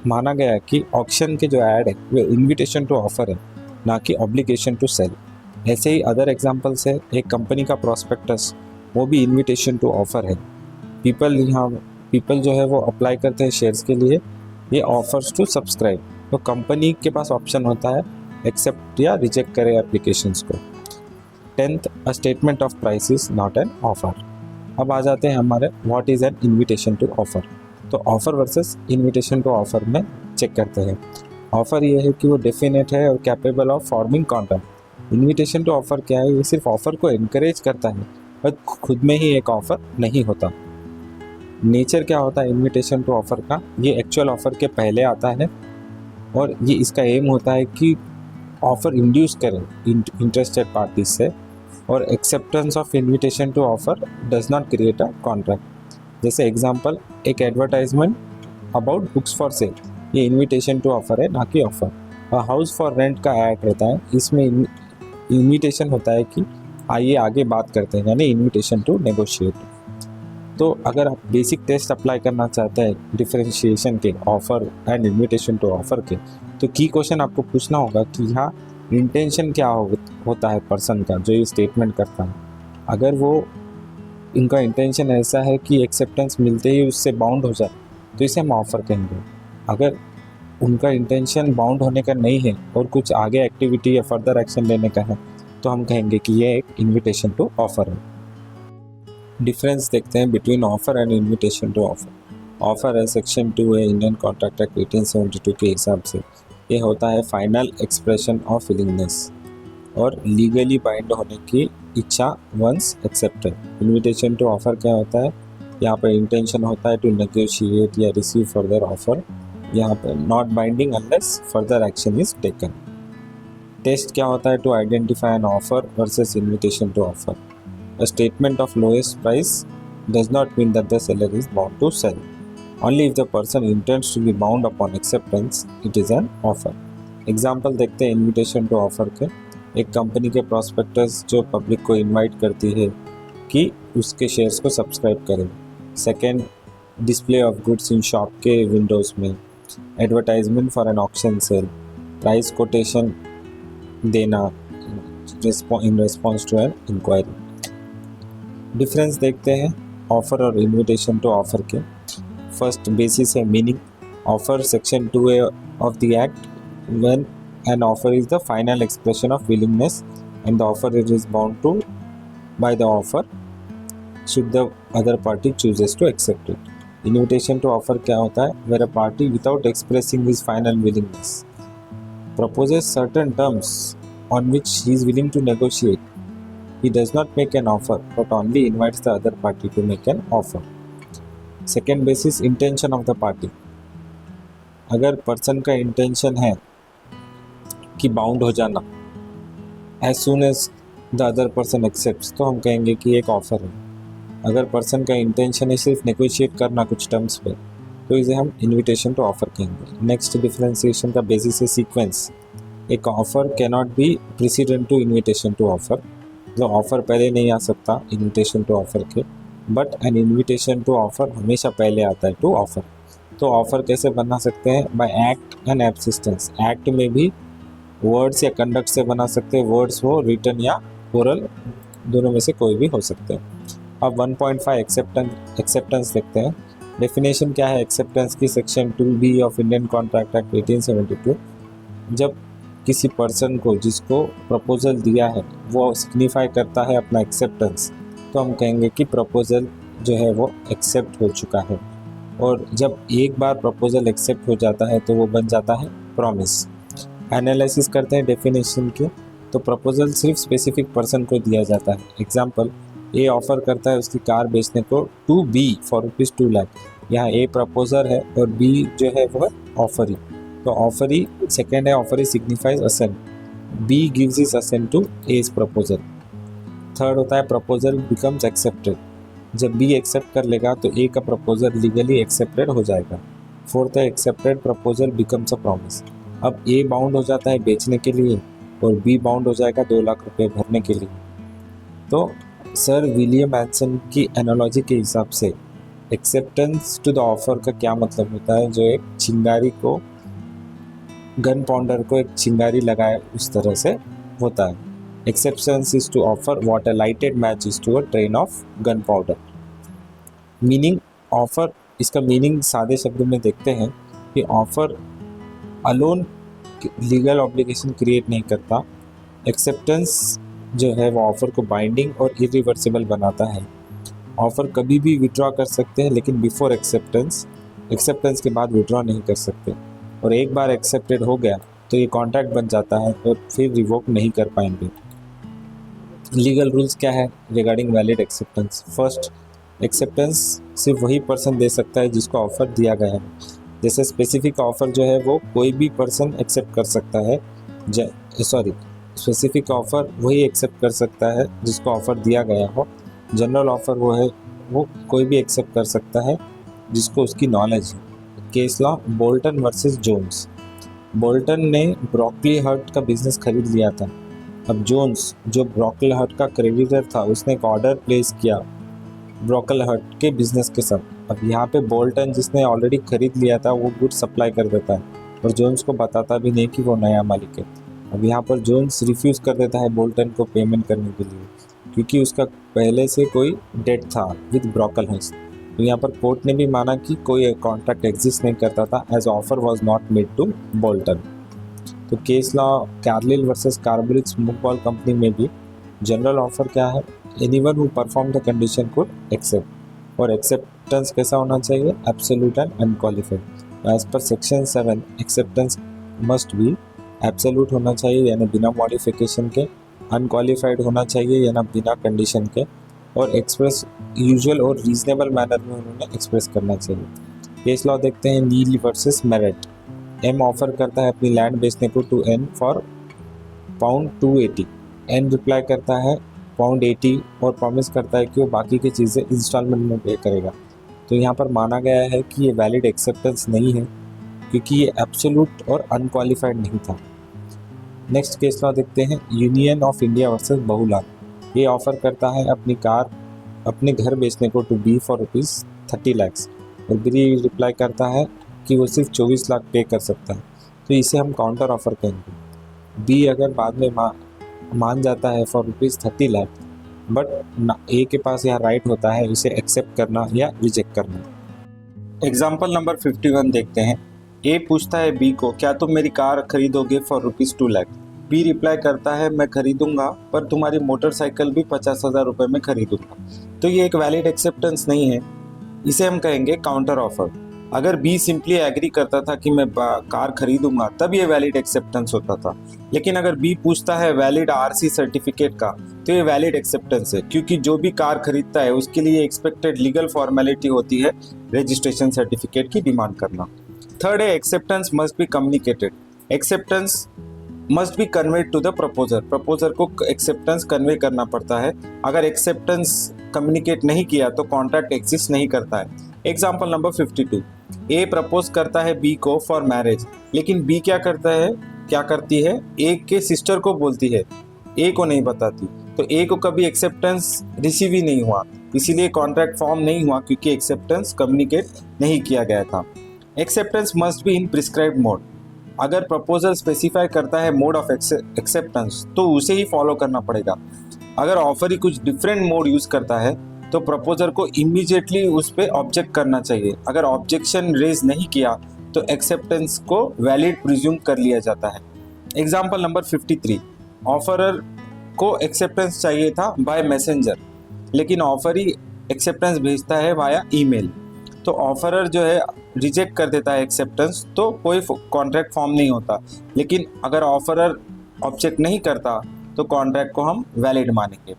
माना गया कि ऑक्शन के जो ऐड है वो इन्विटेशन टू ऑफर है, ना कि ऑब्लिगेशन टू सेल। ऐसे ही अदर एग्जांपल्स है, एक कंपनी का प्रॉस्पेक्टस, वो भी इन्विटेशन टू ऑफर है। पीपल जो है वो अप्लाई करते हैं शेयर्स के लिए, ये ऑफर्स टू सब्सक्राइब। तो कंपनी के पास ऑप्शन होता है एक्सेप्ट या रिजेक्ट करे एप्लीकेशंस को। 10th, a statement of price is not an offer. अब आ जाते हैं हमारे what is an invitation to offer. तो offer versus invitation to offer में चेक करते हैं। ऑफ़र ये है कि वो डेफिनेट है और capable of forming contract. Invitation to offer क्या है, ये सिर्फ ऑफ़र को इनकरेज करता है पर खुद में ही एक ऑफ़र नहीं होता। नेचर क्या होता है इनविटेशन टू ऑफ़र का, ये एक्चुअल ऑफ़र के पहले आता है और ये इसका एम होता है कि ऑफ़र इंड्यूस करें इंटरेस्टेड पार्टीज से, और acceptance of invitation to offer does not create a contract. जैसे एग्जांपल, एक advertisement about books for sale, ये इनविटेशन टू ऑफ़र है ना कि ऑफ़र। हाउस फॉर रेंट का ऐड रहता है, इसमें इनविटेशन होता है कि आइए आगे बात करते हैं, यानी इनविटेशन टू नेगोशिएट। तो अगर आप बेसिक टेस्ट अप्लाई करना चाहते हैं डिफरेंशिएशन के offer and invitation to offer के, तो की क्वेश्चन आपको पूछना होगा कि यहाँ इंटेंशन क्या होता है पर्सन का जो ये स्टेटमेंट करता है। अगर वो इनका इंटेंशन ऐसा है कि एक्सेप्टेंस मिलते ही उससे बाउंड हो जाए तो इसे हम ऑफ़र कहेंगे। अगर उनका इंटेंशन बाउंड होने का नहीं है और कुछ आगे एक्टिविटी या फर्दर एक्शन लेने का है तो हम कहेंगे कि ये एक इनविटेशन टू ऑफ़र है। डिफरेंस देखते हैं between offer and invitation to offer. Offer है सेक्शन 2 है इंडियन कॉन्ट्रैक्ट एक्ट 1872 के हिसाब से, ये होता है फाइनल एक्सप्रेशन ऑफ विलिंगनेस और लीगली बाइंड होने की इच्छा once accepted. Invitation to offer क्या होता है, यहाँ पर इंटेंशन होता है टू नेगोशिएट या रिसीव फर्दर ऑफ़र, यहाँ पर not binding unless further action is taken. Test क्या होता है, to identify an offer versus invitation to offer. A statement of lowest price does not mean that the seller is bound to sell. Only if the person intends to be bound upon acceptance, it is an offer. Example देखते हैं invitation to offer के। एक company के prospectus जो public को invite करती है कि उसके शेयर्स को सब्सक्राइब करें। Second, display of goods in shop के विंडोज़ में, advertisement for an auction sale, price quotation देना in response to an inquiry. Difference देखते हैं ऑफ़र और इनविटेशन टू ऑफ़र के। फर्स्ट बेसिस है meaning. Offer section 2A of the act, when an offer is the final expression of willingness and the offer is bound to by the offer should the other party chooses to accept it. Invitation to offer क्या होता है, where a party without expressing his final willingness proposes certain terms on which he is willing to negotiate. He does not make an offer but only invites the other party to make an offer. Second basis, intention of the party. अगर person का intention है कि bound हो जाना as soon as the other person accepts, तो हम कहेंगे कि एक ऑफ़र है। अगर पर्सन का इंटेंशन है सिर्फ नेगोशिएट करना कुछ टर्म्स पे, तो इसे हम इनविटेशन टू ऑफ़र कहेंगे। नेक्स्ट डिफरेंशिएशन का बेसिस है सीक्वेंस। एक offer can not be precedent to invitation to offer, तो ऑफ़र पहले नहीं आ सकता इनविटेशन टू ऑफ़र के, but an invitation to offer हमेशा पहले आता है टू ऑफ़र। तो ऑफ़र कैसे बना सकते हैं, बाय एक्ट एंड एब्सिस्टेंस। एक्ट में भी वर्ड्स या कंडक्ट से बना सकते हैं, वर्ड्स हो रिटन या ओरल, दोनों में से कोई भी हो सकते हैं। अब 1.5 एक्सेप्टेंस देखते हैं। डेफिनेशन क्या है एक्सेप्टेंस की, section 2B of Indian contract act 1872। जब किसी पर्सन को जिसको प्रपोजल दिया है वो सिग्निफाई करता है अपना एक्सेप्टेंस, तो हम कहेंगे कि प्रपोजल जो है वो एक्सेप्ट हो चुका है। और जब एक बार प्रपोजल एक्सेप्ट हो जाता है तो वो बन जाता है प्रॉमिस। एनालिसिस करते हैं डेफिनेशन के, तो प्रपोजल सिर्फ स्पेसिफिक पर्सन को दिया जाता है। एग्जांपल, ए ऑफ़र करता है उसकी कार बेचने को टू बी फॉर ₹2 लाख। यहाँ ए प्रपोजर है और बी जो है वो ऑफरी। तो ऑफरी सेकेंड है, offeree signifies assent, B gives his assent to as proposal. Third होता है प्रपोजल बिकम्स एक्सेप्टेड, जब बी एक्सेप्ट कर लेगा तो ए का प्रपोजल लीगली एक्सेप्टेड हो जाएगा। फोर्थ है accepted proposal becomes a promise. अब ए बाउंड हो जाता है बेचने के लिए और बी बाउंड हो जाएगा 2 लाख रुपए भरने के लिए। तो सर विलियम एंसन की एनालॉजी के हिसाब से एक्सेप्टेंस टू द ऑफर का क्या मतलब होता है, जो एक चिंगारी को, गन पाउडर को एक चिंगारी लगाए उस तरह से होता है। Acceptance is to offer what a lighted match is to a train of gun powder. Meaning offer, इसका मीनिंग सादे शब्दों में देखते हैं कि offer alone legal obligation create नहीं करता। एक्सेप्टेंस जो है वो ऑफ़र को बाइंडिंग और इरिवर्सिबल बनाता है। ऑफ़र कभी भी विड्रॉ कर सकते हैं, लेकिन बिफोर एक्सेप्टेंस एक्सेप्टेंस के बाद विड्रॉ नहीं कर सकते, और एक बार एक्सेप्टेड हो गया तो ये कॉन्ट्रैक्ट बन जाता है और फिर रिवोक नहीं कर पाएंगे। लीगल रूल्स क्या है regarding valid acceptance? First, acceptance सिर्फ वही पर्सन दे सकता है जिसको ऑफ़र दिया गया है। जैसे स्पेसिफिक ऑफ़र जो है वो कोई भी पर्सन एक्सेप्ट कर सकता है, स्पेसिफिक ऑफ़र वही एक्सेप्ट कर सकता है जिसको ऑफ़र दिया गया हो। जनरल ऑफ़र वो कोई भी एक्सेप्ट कर सकता है जिसको उसकी नॉलेज है। Case law Boulton versus Jones. Boulton ने ब्रोकली हर्ट का बिजनेस खरीद लिया था। अब जोन्स जो ब्रोकली हर्ट का क्रेडिटर था उसने एक ऑर्डर प्लेस किया ब्रोकली हर्ट के बिजनेस के साथ। अब यहाँ पे बोल्टन जिसने ऑलरेडी खरीद लिया था वो गुड सप्लाई कर देता है और जोन्स को बताता भी नहीं कि वो नया मालिक है। अब यहाँ पर जोन्स रिफ्यूज़ कर देता है बोल्टन को पेमेंट करने के लिए, क्योंकि उसका पहले से कोई डेट था विद ब्रोकली हर्ट। तो यहाँ पर कोर्ट ने भी माना कि कोई कॉन्ट्रैक्ट एग्जिस्ट नहीं करता था as offer was not made to Boulton. तो case law Carlill versus Carbolic smoke ball company में भी जनरल ऑफर क्या है? Anyone who perform the condition could accept, और एक्सेप्टेंस कैसा होना चाहिए? Absolute and unqualified. As per section 7 acceptance must be absolute होना चाहिए यानी बिना मॉडिफिकेशन के, अनक्वालिफाइड होना चाहिए यानी बिना कंडीशन के, और एक्सप्रेस यूजुअल और रीजनेबल मैनर में उन्होंने एक्सप्रेस करना चाहिए। केस लॉ देखते हैं Neale versus Merrett. M offer करता है अपनी लैंड बेचने को to N for £280। N reply करता है £80 और प्रॉमिस करता है कि वो बाकी की चीज़ें इंस्टॉलमेंट में पे करेगा। तो यहाँ पर माना गया है कि ये वैलिड एक्सेप्टेंस नहीं है क्योंकि ये एब्सोल्यूट और अनक्वालिफाइड नहीं था। नेक्स्ट केस लॉ देखते हैं यूनियन ऑफ इंडिया वर्सेस बहुलाल। ये ऑफ़र करता है अपनी कार अपने घर बेचने को टू बी फॉर ₹30 लाख, और बी रिप्लाई करता है कि वो सिर्फ 24 लाख पे कर सकता है। तो इसे हम काउंटर ऑफ़र कहेंगे। बी अगर बाद में मान जाता है फॉर ₹30 लाख, बट ए के पास यहाँ राइट होता है इसे एक्सेप्ट करना या रिजेक्ट करना। एग्जाम्पल नंबर 51 देखते हैं। ए पूछता है बी को, क्या तुम मेरी कार खरीदोगे फॉर ₹2 लाख? बी रिप्लाई करता है मैं खरीदूंगा, पर तुम्हारी मोटरसाइकिल भी 50,000 रुपये में खरीदूंगा। तो ये एक वैलिड एक्सेप्टेंस नहीं है, इसे हम कहेंगे काउंटर ऑफर। अगर बी सिंपली एग्री करता था कि मैं कार खरीदूंगा तब ये वैलिड एक्सेप्टेंस होता था, लेकिन अगर बी पूछता है वैलिड आरसी सर्टिफिकेट का तो ये वैलिड एक्सेप्टेंस है, क्योंकि जो भी कार खरीदता है उसके लिए एक्सपेक्टेड लीगल फॉर्मेलिटी होती है रजिस्ट्रेशन सर्टिफिकेट की डिमांड करना। थर्ड है acceptance must be communicated. Acceptance must be conveyed to the proposer. Proposer को एक्सेप्टेंस कन्वे करना पड़ता है। अगर एक्सेप्टेंस कम्युनिकेट नहीं किया तो कॉन्ट्रैक्ट एग्जिस्ट नहीं करता है। Example number 52। ए प्रपोज करता है बी को फॉर मैरिज, लेकिन बी क्या करती है? ए के सिस्टर को बोलती है, ए को नहीं बताती। तो ए को कभी एक्सेप्टेंस रिसीव ही नहीं हुआ, इसीलिए कॉन्ट्रैक्ट फॉर्म नहीं हुआ, क्योंकि एक्सेप्टेंस कम्युनिकेट नहीं किया गया था। Acceptance must be in prescribed mode. अगर प्रपोजल स्पेसिफाई करता है मोड ऑफ एक्सेप्टेंस तो उसे ही फॉलो करना पड़ेगा। अगर ऑफर ही कुछ डिफरेंट मोड यूज़ करता है तो प्रपोजर को इमीडिएटली उस पर ऑब्जेक्ट करना चाहिए। अगर ऑब्जेक्शन रेज नहीं किया तो एक्सेप्टेंस को वैलिड प्रिज्यूम कर लिया जाता है। Example number 53। ऑफरर को एक्सेप्टेंस चाहिए था बाय मैसेंजर, लेकिन ऑफर ही एक्सेप्टेंस भेजता है वाया ईमेल। तो ऑफरर जो है रिजेक्ट कर देता है एक्सेप्टेंस, तो कोई कॉन्ट्रैक्ट फॉर्म नहीं होता। लेकिन अगर ऑफरर ऑब्जेक्ट नहीं करता तो कॉन्ट्रैक्ट को हम वैलिड मानेंगे।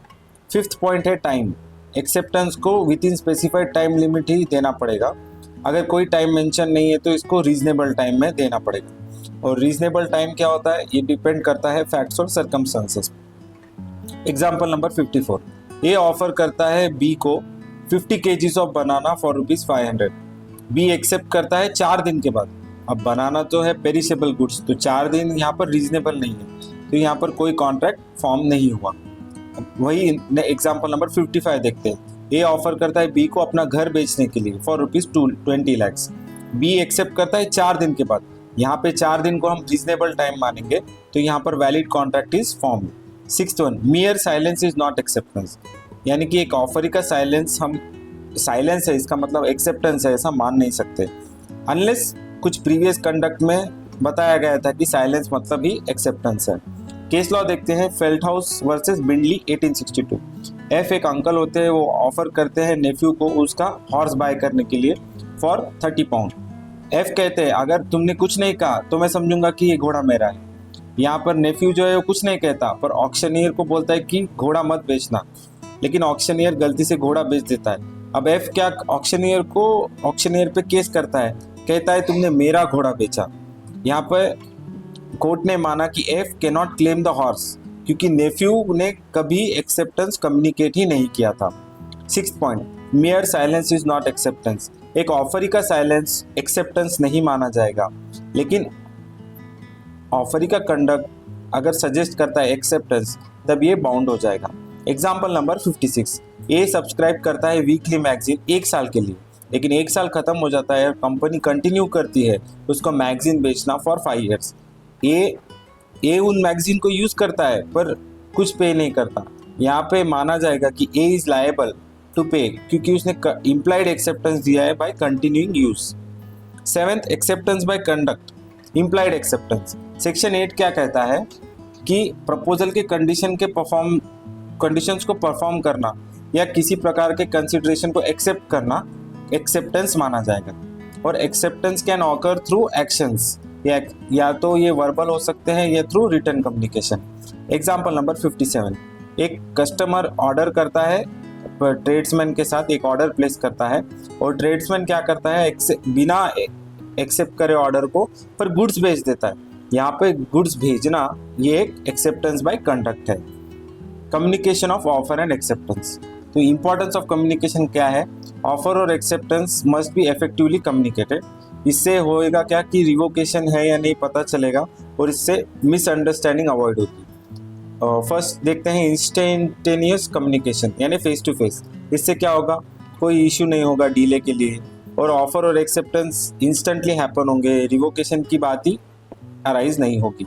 फिफ्थ पॉइंट है टाइम। एक्सेप्टेंस को within specified time limit ही देना पड़ेगा। अगर कोई टाइम मेंशन नहीं है तो इसको रीजनेबल टाइम में देना पड़ेगा। और रीजनेबल टाइम क्या होता है? ये डिपेंड करता है फैक्ट्स और सर्कमस्टांसेस। Example number 54। ये ऑफर करता है बी को 50 kgs of banana for ₹500। B accept करता है 4 दिन के बाद। अब बनाना तो है पेरिशेबल गुड्स, तो 4 दिन यहाँ पर रीजनेबल नहीं है, तो यहाँ पर कोई कॉन्ट्रैक्ट फॉर्म नहीं हुआ। वही एग्जाम्पल नंबर 55 देखते हैं। ए ऑफर करता है बी को अपना घर बेचने के लिए फॉर ₹20 लाख। बी एक्सेप्ट करता है 4 दिन के बाद। यहाँ पे 4 दिन को हम रीजनेबल टाइम मानेंगे, तो यहाँ पर valid contract is form. 6th one, मियर silence is not acceptance. यानी कि एक ऑफर का साइलेंस है, इसका मतलब एक्सेप्टेंस है, ऐसा मान नहीं सकते अनलेस कुछ प्रीवियस कंडक्ट में बताया गया था कि साइलेंस मतलब ही एक्सेप्टेंस है। केस लॉ देखते हैं। फेल्टहाउस वर्सेस बिंडली 1862। एफ एक अंकल होते हैं, वो ऑफर करते हैं नेफ्यू को उसका हॉर्स बाय करने के लिए फॉर £30। एफ कहते हैं अगर तुमने कुछ नहीं कहा तो मैं समझूंगा कि ये घोड़ा मेरा है। यहाँ पर नेफ्यू जो है वो कुछ नहीं कहता, पर ऑक्शनियर को बोलता है कि घोड़ा मत बेचना, लेकिन ऑक्शनियर गलती से घोड़ा बेच देता है। अब एफ क्या ऑक्शनियर पे केस करता है, कहता है तुमने मेरा घोड़ा बेचा। यहाँ पर कोर्ट ने माना कि F can not claim the horse, क्योंकि नेफ्यू ने कभी एक्सेप्टेंस कम्युनिकेट ही नहीं किया था। 6th point, mayor silence is not acceptance. एक ऑफरी का साइलेंस एक्सेप्टेंस नहीं माना जाएगा, लेकिन ऑफरी का कंडक्ट अगर सजेस्ट करता है एक्सेप्टेंस तब ये बाउंड हो जाएगा। एग्जाम्पल नंबर 56, ए सब्सक्राइब करता है वीकली मैगजीन 1 साल के लिए, लेकिन 1 साल खत्म हो जाता है और कंपनी कंटिन्यू करती है उसको मैगजीन बेचना फॉर 5 years। ए उन मैगजीन को यूज करता है पर कुछ पे नहीं करता। यहाँ पे माना जाएगा कि ए इज लायबल टू पे, क्योंकि उसने इम्प्लाइड एक्सेप्टेंस दिया है by continuing use. 7th, acceptance by conduct, implied acceptance. Section 8 क्या कहता है कि प्रपोजल के कंडीशंस को परफॉर्म करना या किसी प्रकार के कंसिडरेशन को एक्सेप्ट करना एक्सेप्टेंस माना जाएगा। और acceptance can occur through actions, या तो ये वर्बल हो सकते हैं या through written communication. Example number 57, एक कस्टमर ऑर्डर करता है, ट्रेड्समैन के साथ एक ऑर्डर प्लेस करता है और ट्रेड्समैन क्या करता है, बिना एक्सेप्ट करे ऑर्डर को पर गुड्स भेज देता है। यहाँ पे गुड्स भेजना ये एक एक्सेप्टेंस बाय कंडक्ट है। Communication of offer and acceptance. तो इंपॉर्टेंस ऑफ कम्युनिकेशन क्या है, ऑफर और acceptance must B effectively communicated. इससे होएगा क्या कि रिवोकेशन है या नहीं पता चलेगा और इससे मिसअंडरस्टैंडिंग अवॉइड होगी। फर्स्ट देखते हैं इंस्टेंटेनियस कम्युनिकेशन यानी फेस टू फेस। इससे क्या होगा, कोई इशू नहीं होगा डीले के लिए और ऑफर और एक्सेप्टेंस इंस्टेंटली हैपन होंगे, रिवोकेशन की बात ही अराइज नहीं होगी।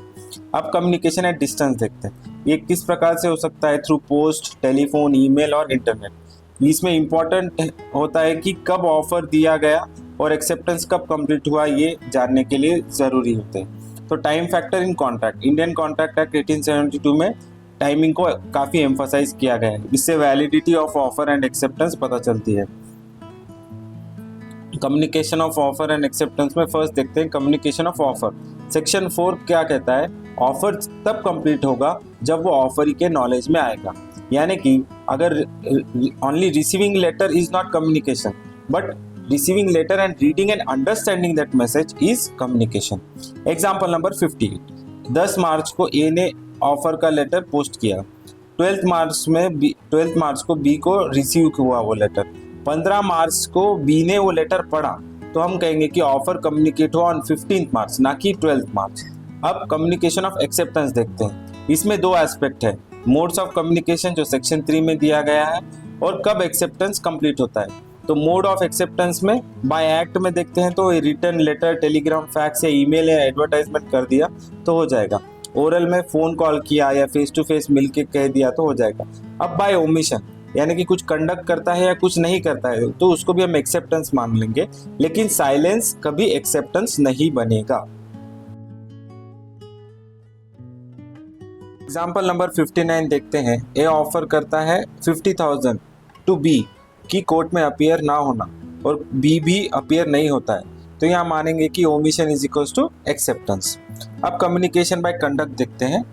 अब कम्युनिकेशन एट डिस्टेंस देखते हैं, ये किस प्रकार से हो सकता है, थ्रू पोस्ट, टेलीफोन, ईमेल और इंटरनेट। इसमें इम्पॉर्टेंट होता है कि कब ऑफर दिया गया और एक्सेप्टेंस कब कंप्लीट हुआ, ये जानने के लिए ज़रूरी होते हैं। तो time factor in contract, Indian contract act 1872 में टाइमिंग को काफ़ी एम्फसाइज किया गया है। इससे validity of offer and acceptance पता चलती है। Communication of offer and acceptance में फर्स्ट देखते हैं कम्युनिकेशन ऑफ ऑफर। सेक्शन 4 क्या कहता है, ऑफर तब कंप्लीट होगा जब वो ऑफरी के नॉलेज में आएगा। यानी कि अगर only receiving letter is not communication, but receiving letter and reading and understanding that message is communication। Example number 58, 10 मार्च को ए ने ऑफर का लेटर पोस्ट किया, 12 मार्च को बी को रिसीव हुआ वो लेटर, 15 मार्च को बी ने वो लेटर पढ़ा, तो हम कहेंगे कि ऑफर कम्युनिकेट हुआ ऑन 15 मार्च ना कि 12 मार्च। अब कम्युनिकेशन ऑफ एक्सेप्टेंस देखते हैं, इसमें 2 एस्पेक्ट है, मोड्स ऑफ कम्युनिकेशन जो सेक्शन 3 में दिया गया है और कब एक्सेप्टेंस कंप्लीट होता है। तो मोड ऑफ एक्सेप्टेंस में बाय एक्ट में देखते हैं तो रिटर्न लेटर, टेलीग्राम, फैक्स या ईमेल या एडवर्टाइजमेंट कर दिया तो हो जाएगा। ओरल में फोन कॉल किया या फेस टू फेस मिलके कह दिया तो हो जाएगा। अब बाय ओमिशन यानी कि कुछ कंडक्ट करता है या कुछ नहीं करता है तो उसको भी हम एक्सेप्टेंस मान लेंगे, लेकिन साइलेंस कभी एक्सेप्टेंस नहीं बनेगा। एग्जाम्पल नंबर 59 देखते हैं, ए ऑफर करता है 50,000 टू बी कि कोर्ट में अपीयर ना होना और बी भी अपीयर नहीं होता है, तो यहाँ मानेंगे कि omission is equals to acceptance. अब कम्युनिकेशन बाय कंडक्ट देखते हैं,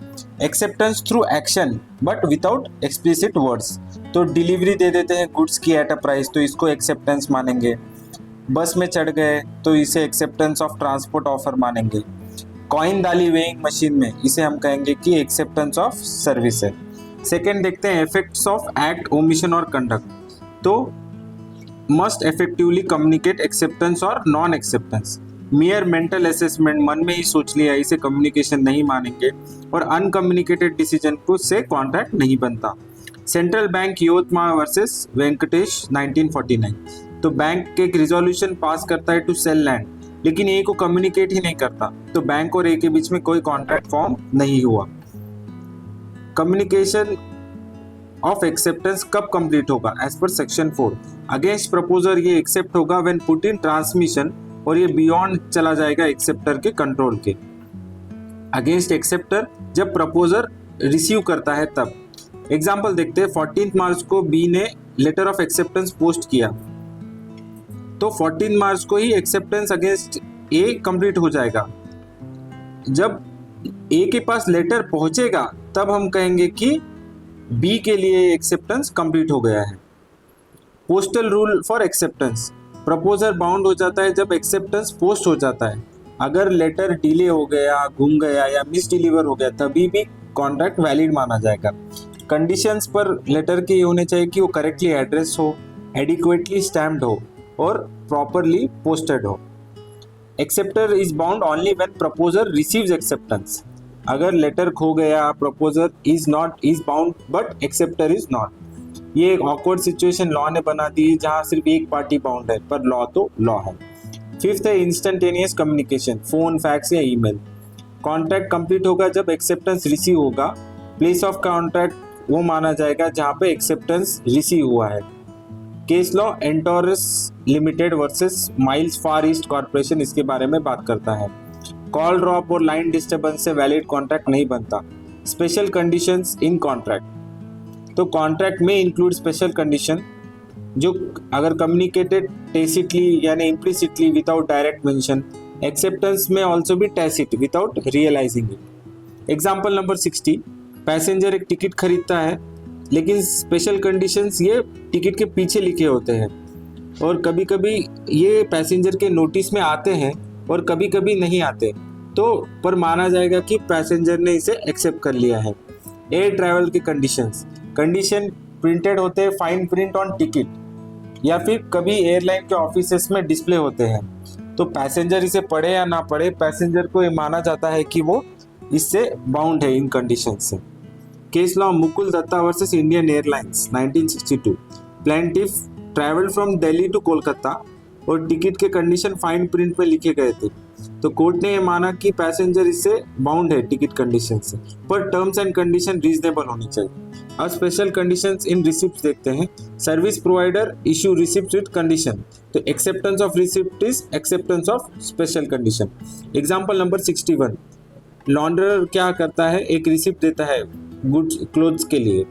acceptance through action but without explicit words. तो डिलीवरी दे देते हैं गुड्स की एट अ प्राइस, तो इसको एक्सेप्टेंस मानेंगे। बस में चढ़ गए तो इसे एक्सेप्टेंस ऑफ ट्रांसपोर्ट ऑफर मानेंगे। कॉइन डाली वेइंग मशीन में, इसे हम कहेंगे कि एक्सेप्टेंस ऑफ सर्विस है। सेकेंड देखते हैं इफेक्ट्स ऑफ एक्ट, ओमिशन और कंडक्ट। तो मस्ट इफेक्टिवली कम्युनिकेट एक्सेप्टेंस और नॉन एक्सेप्टेंस। मियर मेंटल असेसमेंट, मन में ही सोच लिया, इसे कम्युनिकेशन नहीं मानेंगे। और अनकम्युनिकेटेड डिसीजन को से कॉन्ट्रैक्ट नहीं बनता। सेंट्रल बैंक योतमा वर्सेस वेंकटेश 1949, तो बैंक एक रिजोल्यूशन पास करता है टू सेल लैंड, लेकिन ए को कम्युनिकेट ही नहीं करता, तो बैंक और ए के बीच में कोई कॉन्ट्रैक्ट फॉर्म नहीं हुआ। कम्युनिकेशन ऑफ एक्सेप्टेंस कब कंप्लीट होगा, as per section 4। Against proposer ये एक्सेप्ट होगा व्हेन पुट इन ट्रांसमिशन, और ये बियॉन्ड चला जाएगा एक्सेप्टर के कंट्रोल के। अगेंस्ट एक्सेप्टर जब प्रपोजर रिसीव करता है तब। एग्जाम्पल देखते हैं, 14 मार्च को बी ने लेटर ऑफ एक्सेप्टेंस पोस्ट किया, तो 14 मार्च को ही एक्सेप्टेंस अगेंस्ट ए कंप्लीट हो जाएगा। जब ए के पास लेटर पहुंचेगा तब हम कहेंगे कि बी के लिए एक्सेप्टेंस कंप्लीट हो गया है। Postal rule for acceptance, proposer bound हो जाता है जब एक्सेप्टेंस पोस्ट हो जाता है। अगर लेटर डिले हो गया, गुम गया या मिस डिलीवर हो गया तभी भी कॉन्ट्रैक्ट वैलिड माना जाएगा। कंडीशंस पर लेटर के ये होने चाहिए कि वो करेक्टली एड्रेस हो, एडिक्वेटली स्टैम्प्ड हो और प्रॉपरली पोस्टेड हो। Acceptor is bound only when proposer receives acceptance. अगर लेटर खो गया, proposer is bound but acceptor is not. ये एक ऑकवर्ड सिचुएशन लॉ ने बना दी है जहां सिर्फ एक पार्टी बाउंड है, पर लॉ तो लॉ है। फिफ्थ है इंस्टेंटेनियस कम्युनिकेशन, फोन, फैक्स या ईमेल। कॉन्ट्रैक्ट कंप्लीट होगा जब एक्सेप्टेंस रिसीव होगा। प्लेस ऑफ कॉन्ट्रैक्ट वो माना जाएगा जहां पे एक्सेप्टेंस रिसीव हुआ है। Case law Entores limited versus Miles Far East corporation इसके बारे में बात करता है। कॉल ड्रॉप और लाइन डिस्टर्बेंस से वैलिड कॉन्ट्रैक्ट नहीं बनता। स्पेशल कंडीशंस इन कॉन्ट्रैक्ट, तो कॉन्ट्रैक्ट में इंक्लूड स्पेशल कंडीशन जो अगर कम्युनिकेटेड टेसिटली यानी implicitly without direct mention. Acceptance में ऑल्सो भी tacit without realising it. Example number 60, passenger एक टिकट खरीदता है लेकिन स्पेशल कंडीशंस ये टिकट के पीछे लिखे होते हैं और कभी कभी ये पैसेंजर के नोटिस में आते हैं और कभी कभी नहीं आते, तो पर माना जाएगा कि पैसेंजर ने इसे एक्सेप्ट कर लिया है। एयर ट्रैवल के कंडीशन प्रिंटेड होते हैं फाइन प्रिंट ऑन टिकट या फिर कभी एयरलाइन के ऑफिसेस में डिस्प्ले होते हैं, तो पैसेंजर इसे पढ़े या ना पढ़े पैसेंजर को ये माना जाता है कि वो इससे बाउंड है इन कंडीशन से। Case law Mukul Datta versus Indian Airlines 1962। Plaintiff travel from Delhi to Kolkata और टिकट के कंडीशन फाइन प्रिंट में लिखे गए थे, तो कोर्ट ने यह माना कि पैसेंजर इससे बाउंड है टिकट कंडीशन से, पर टर्म्स एंड कंडीशन रीजनेबल होनी चाहिए। अब स्पेशल कंडीशंस इन रिसिप्ट देखते हैं। Service provider issue receipt with condition, तो acceptance of receipt is acceptance of special condition. Example number 61, launderer क्या करता है, एक रिसिप्ट देता है गुड्स क्लोथ्स के लिए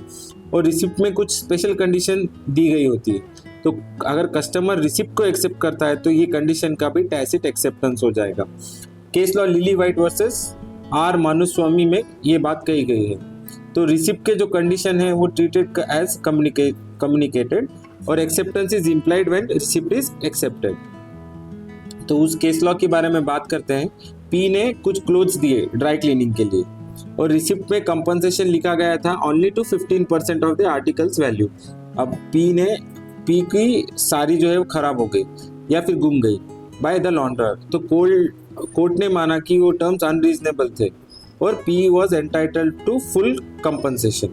और रिसिप्ट में कुछ स्पेशल कंडीशन दी गई होती है, तो अगर कस्टमर रिसिप्ट को एक्सेप्ट करता है तो ये कंडीशन का भी टैसिट एक्सेप्टेंस हो जाएगा। Case law Lily White versus R Munuswamy में ये बात कही गई है। तो रिसिप्ट के जो कंडीशन है वो ट्रीटेड एज कम्युनिकेटेड और acceptance is implied when receipt is accepted. तो उस केस लॉ के बारे में बात करते हैं। पी ने कुछ क्लोथ्स दिए ड्राई क्लीनिंग के लिए और रिसिप्ट में कंपनसेशन लिखा गया था only to 15% of the articles value. अब पी की साड़ी जो है वो खराब हो गई या फिर गुम गई बाय द लॉन्ड्रर, तो कोर्ट ने माना कि वो टर्म्स अनरीजनेबल थे और P was entitled to full compensation.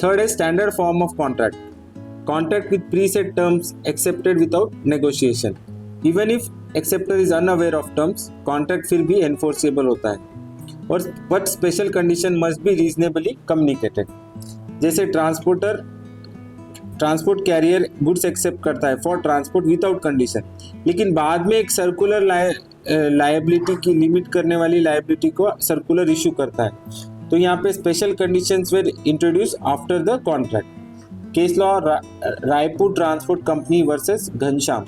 Third है standard form of contract with preset terms accepted without negotiation. Even if acceptor is unaware of terms, contract फिर भी एनफोर्सेबल होता है और but special condition must be reasonably communicated. जैसे transport carrier goods accept करता है for transport without condition, लेकिन बाद में एक सर्कुलर लायबिलिटी की लिमिट करने वाली लायबिलिटी को सर्कुलर इशू करता है, तो यहाँ पे special conditions were introduce after the contract. Case law Raipur transport company versus Ghanshyam,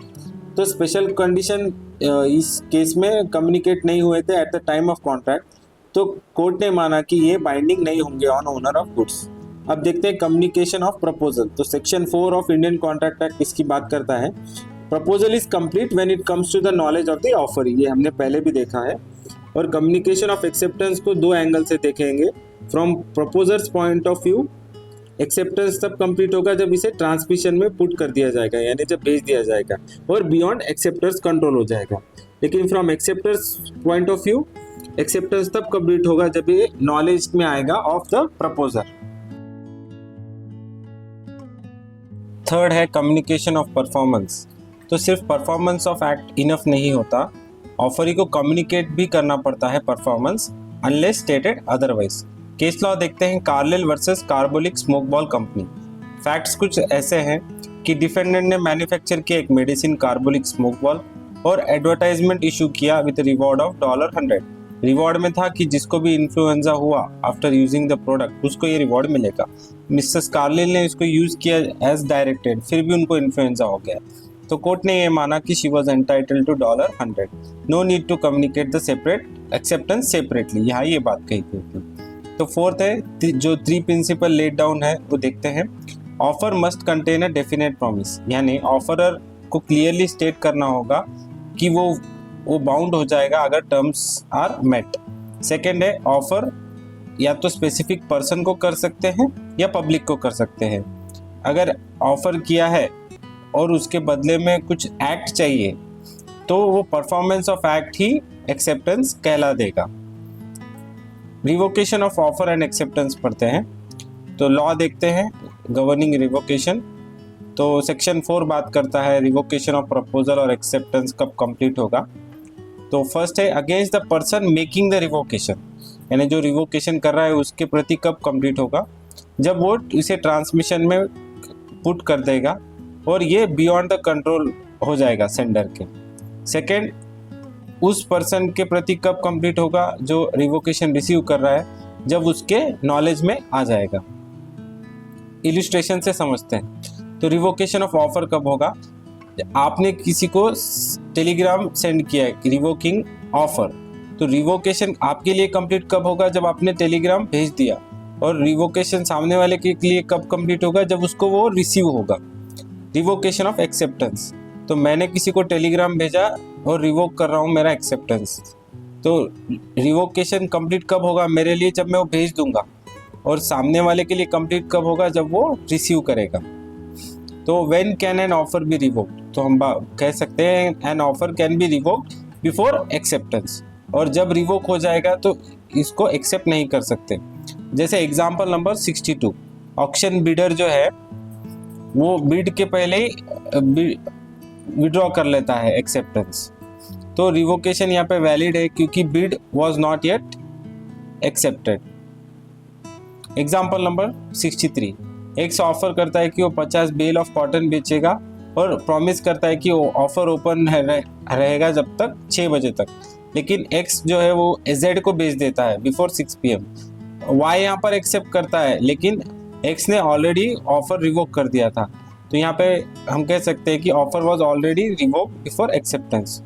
तो स्पेशल कंडीशन इस केस में कम्युनिकेट नहीं हुए थे at the time of contract, तो कोर्ट ने माना कि ये बाइंडिंग नहीं होंगे ऑन ओनर ऑफ गुड्स। अब देखते हैं कम्युनिकेशन ऑफ प्रपोजल। तो section 4 of Indian contract Act इसकी बात करता है। Proposal is complete when it comes to the knowledge of the offer, ये हमने पहले भी देखा है। और कम्युनिकेशन ऑफ एक्सेप्टेंस को दो एंगल से देखेंगे। From proposers point of view, acceptance तब कंप्लीट होगा जब इसे ट्रांसमिशन में पुट कर दिया जाएगा, यानी जब भेज दिया जाएगा और बियॉन्ड एक्सेप्टर्स कंट्रोल हो जाएगा। लेकिन from acceptors point of view, acceptance तब कंप्लीट होगा जब ये नॉलेज में आएगा ऑफ द प्रपोजर। थर्ड है कम्युनिकेशन ऑफ परफॉर्मेंस। तो सिर्फ परफॉर्मेंस ऑफ एक्ट इनफ नहीं होता, ऑफरी को कम्युनिकेट भी करना पड़ता है performance unless stated otherwise. Case law देखते हैं Carlill versus carbolic smoke ball company. Facts कुछ ऐसे हैं कि डिफेंडेंट ने मैन्युफैक्चर किया एक मेडिसिन कार्बोलिक स्मोक बॉल और एडवर्टाइजमेंट इशू किया विद रिवॉर्ड ऑफ $100। रिवॉर्ड में था कि जिसको भी इन्फ्लुएंजा हुआ आफ्टर यूजिंग द प्रोडक्ट उसको ये रिवॉर्ड मिलेगा। मिसेस कार्लिल ने इसको यूज़ किया एज डायरेक्टेड, फिर भी उनको इन्फ्लुएंजा हो गया। तो कोर्ट ने ये माना कि she was entitled to $100, no need to communicate the separate acceptance separately, यहाँ ये बात कही गई थी। तो फोर्थ है जो 3 प्रिंसिपल लेट डाउन है वो देखते हैं। Offer must contain a definite promise, यानी ऑफरर को क्लियरली स्टेट करना होगा कि वो बाउंड हो जाएगा अगर टर्म्स आर मेट। सेकेंड है ऑफर या तो स्पेसिफिक पर्सन को कर सकते हैं या पब्लिक को कर सकते हैं। अगर ऑफर किया है और उसके बदले में कुछ एक्ट चाहिए तो वो performance of act he acceptance कहला देगा। Revocation of offer and acceptance पढ़ते हैं। तो लॉ देखते हैं गवर्निंग रिवोकेशन। तो सेक्शन 4 बात करता है रिवोकेशन ऑफ प्रपोजल और एक्सेप्टेंस कब कंप्लीट होगा। तो फर्स्ट है against the person making the revocation, यानी जो रिवोकेशन कर रहा है उसके प्रति कब कंप्लीट होगा, जब वो इसे ट्रांसमिशन में पुट कर देगा और ये बियॉन्ड द कंट्रोल हो जाएगा सेंडर के। सेकेंड, उस पर्सन के प्रति कब कंप्लीट होगा जो रिवोकेशन रिसीव कर रहा है, जब उसके नॉलेज में आ जाएगा। इलिस्ट्रेशन से समझते हैं। तो रिवोकेशन ऑफ ऑफर कब होगा, आपने किसी को टेलीग्राम सेंड किया है रिवोकिंग ऑफर, तो रिवोकेशन आपके लिए कंप्लीट कब होगा, जब आपने टेलीग्राम भेज दिया। और रिवोकेशन सामने वाले के लिए कब कंप्लीट होगा, जब उसको वो रिसीव होगा। रिवोकेशन ऑफ एक्सेप्टेंस, तो मैंने किसी को टेलीग्राम भेजा और रिवोक कर रहा हूँ मेरा एक्सेप्टेंस, तो रिवोकेशन कंप्लीट कब होगा मेरे लिए, जब मैं वो भेज दूंगा। और सामने वाले के लिए कंप्लीट कब होगा, जब वो रिसीव करेगा। तो when can an offer be revoked, तो हम कह सकते हैं an offer can be revoked before acceptance, और जब रिवोक हो जाएगा तो इसको एक्सेप्ट नहीं कर सकते। जैसे एग्जांपल नंबर 62, ऑक्शन बिडर जो है वो बिड के पहले ही विड्रॉ कर लेता है एक्सेप्टेंस, तो रिवोकेशन यहाँ पे वैलिड है क्योंकि bid was not yet accepted. Example number 63, x offer करता है कि वो 50 बेल ऑफ कॉटन बेचेगा और प्रॉमिस करता है कि वो ऑफर ओपन रहेगा जब तक 6 बजे तक, लेकिन एक्स जो है वो जेड को बेच देता है बिफोर 6 PM। वाई यहाँ पर एक्सेप्ट करता है लेकिन एक्स ने ऑलरेडी ऑफर रिवोक कर दिया था, तो यहाँ पे हम कह सकते हैं कि offer was already revoke before acceptance.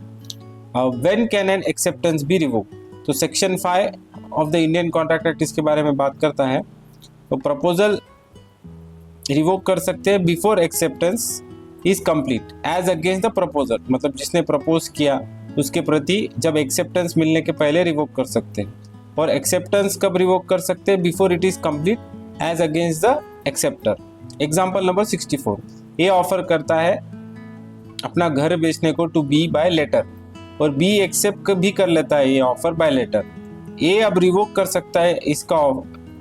When can an acceptance be revoke, तो section 5 of the Indian contract act इसके बारे में बात करता है। तो प्रपोजल रिवोक कर सकते हैं before acceptance is complete as against the proposal, मतलब जिसने प्रपोज किया उसके प्रति जब एक्सेप्टेंस मिलने के पहले रिवोक कर सकते हैं। और एक्सेप्टेंस कब रिवोक कर सकते हैं, before it is complete as against the acceptor. Example number 64, A offer करता है अपना घर बेचने को टू बी बाय लेटर, और बी एक्सेप्ट भी कर लेता है ये ऑफर बाय लेटर। ए अब रिवोक कर सकता है इसका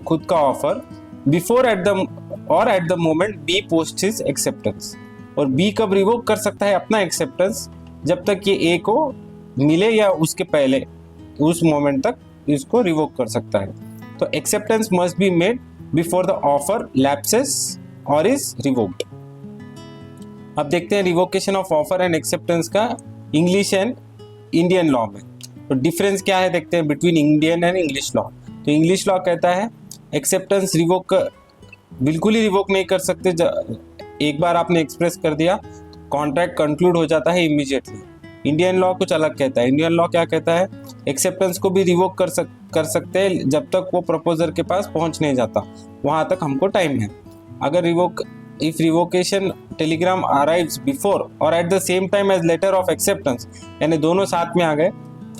खुद का offer before at the moment B post his acceptance, और बी कब रिवोक कर सकता है अपना एक्सेप्टेंस, जब तक ये ए को मिले या उसके पहले उस मोमेंट तक इसको रिवोक कर सकता है। तो acceptance must be made before the offer lapses और इज रिवोक्ड। अब देखते हैं revocation of offer and acceptance का इंग्लिश एंड इंडियन लॉ में। तो डिफरेंस क्या है देखते हैं between Indian and English law. तो इंग्लिश लॉ कहता है एक्सेप्टेंस रिवोक बिल्कुल ही रिवोक नहीं कर सकते, एक बार आपने एक्सप्रेस कर दिया कॉन्ट्रैक्ट कंक्लूड हो जाता है इमीडिएटली। इंडियन लॉ कुछ अलग कहता है। इंडियन लॉ क्या कहता है, एक्सेप्टेंस को भी रिवोक कर सकते हैं जब तक वो प्रपोजर के पास पहुंच नहीं जाता, वहाँ तक हमको टाइम है। अगर if revocation telegram arrives before और at the same time as letter of acceptance, यानी दोनों साथ में आ गए,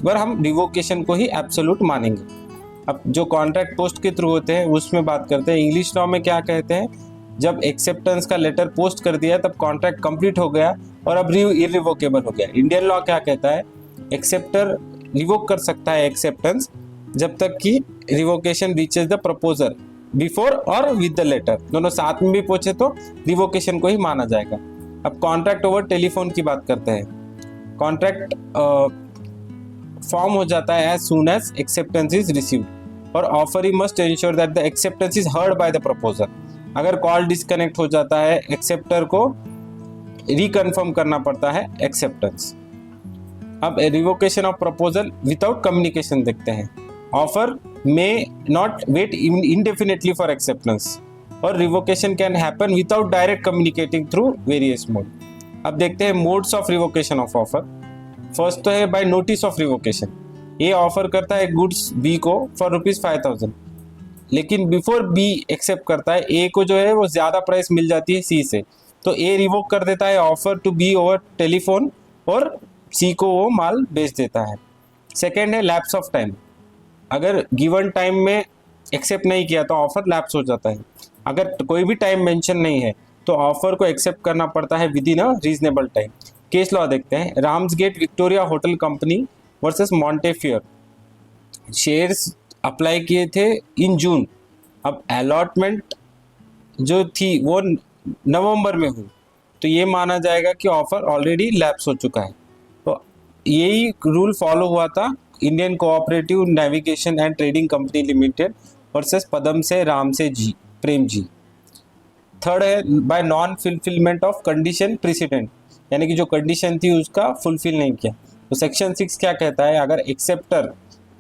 पर हम रिवोकेशन को ही एब्सोल्यूट मानेंगे। अब जो कॉन्ट्रैक्ट पोस्ट के थ्रू होते हैं उसमें बात करते हैं। इंग्लिश लॉ में क्या कहते हैं, जब एक्सेप्टेंस का लेटर पोस्ट कर दिया तब कॉन्ट्रैक्ट कंप्लीट हो गया और अब इररिवोकेबल हो गया। इंडियन लॉ क्या कहता है, एक्सेप्टर रिवोक कर सकता है एक्सेप्टेंस जब तक कि revocation reaches the proposer before और विद द लेटर, दोनों साथ में भी पहुंचे तो रिवोकेशन को ही माना जाएगा। अब कॉन्ट्रैक्ट ओवर टेलीफोन की बात करते हैं। कॉन्ट्रैक्ट फॉर्म हो जाता है as soon as acceptance is received, और offer must ensure that the acceptance is heard by the proposer. अगर कॉल डिस्कनेक्ट हो जाता है, एक्सेप्टर को रिकन्फर्म करना पड़ता है एक्सेप्टेंस। अब revocation of proposal without communication देखते हैं। Offer may not wait indefinitely for acceptance, or revocation can happen without direct communicating through various mode. अब देखते हैं modes of revocation of offer. First तो है by notice of revocation. A offer करता है goods B को for ₹5,000, लेकिन before B accept करता है ए को जो है वो ज़्यादा प्राइस मिल जाती है सी से, तो ए रिवोक कर देता है offer to B over telephone और सी को वो माल बेच देता है। सेकेंड है लैप्स ऑफ टाइम। अगर गिवन टाइम में एक्सेप्ट नहीं किया तो ऑफर लैप्स हो जाता है। अगर कोई भी टाइम मेंशन नहीं है तो ऑफर को एक्सेप्ट करना पड़ता है within a reasonable time. Case law देखते हैं। Ramsgate Victoria hotel company versus Montefiore. Shares apply किए थे इन जून, अब अलॉटमेंट जो थी वो नवंबर में हुई, तो ये माना जाएगा कि ऑफर ऑलरेडी लैप्स हो चुका है। तो यही रूल फॉलो हुआ था Indian cooperative navigation and trading company limited versus Padamsey राम से जी प्रेम जी। थर्ड है by non fulfilment of condition precedent, यानी कि जो कंडीशन थी उसका फुलफिल नहीं किया। तो सेक्शन 6 क्या कहता है, अगर एक्सेप्टर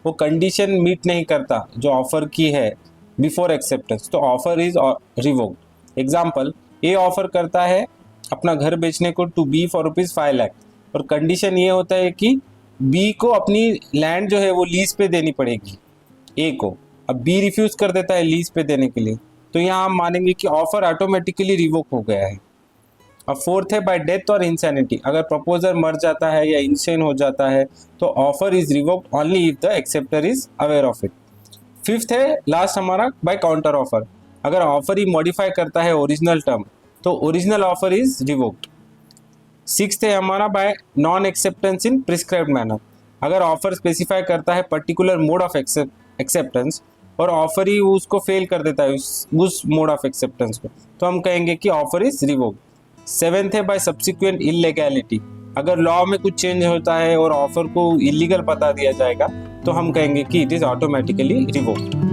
वो कंडीशन मीट नहीं करता जो ऑफर की है बिफोर एक्सेप्टेंस, तो offer is revoked. Example, A offer करता है अपना घर बेचने को टू बी फॉर ₹5 लाख, और कंडीशन ये होता है कि बी को अपनी लैंड जो है वो लीज पे देनी पड़ेगी ए को। अब बी रिफ्यूज कर देता है लीज पे देने के लिए, तो यहाँ हम मानेंगे कि ऑफर ऑटोमेटिकली रिवोक हो गया है। अब फोर्थ है बाय डेथ और इंसैनिटी। अगर प्रपोजर मर जाता है या इंसेन हो जाता है तो offer is revoked only if the acceptor is aware of it. Fifth है लास्ट हमारा बाय काउंटर ऑफर। अगर ऑफर ही मॉडिफाई करता है ओरिजिनल टर्म तो original offer is revoked. Sixth है हमारा बाय नॉन एक्सेप्टेंस इन प्रिस्क्राइब्ड मैनर। अगर ऑफर स्पेसिफाई करता है पर्टिकुलर मोड ऑफ एक्सेप्टेंस और ऑफर ही उसको फेल कर देता है उस मोड ऑफ एक्सेप्टेंस को, तो हम कहेंगे कि ऑफर इज रिवोक्ड। सेवेंथ है बाय सब्सिक्वेंट इलीगैलिटी। अगर लॉ में कुछ चेंज होता है और ऑफर को इलीगल बता दिया जाएगा तो हम कहेंगे कि इट इज ऑटोमेटिकली रिवोक्ड।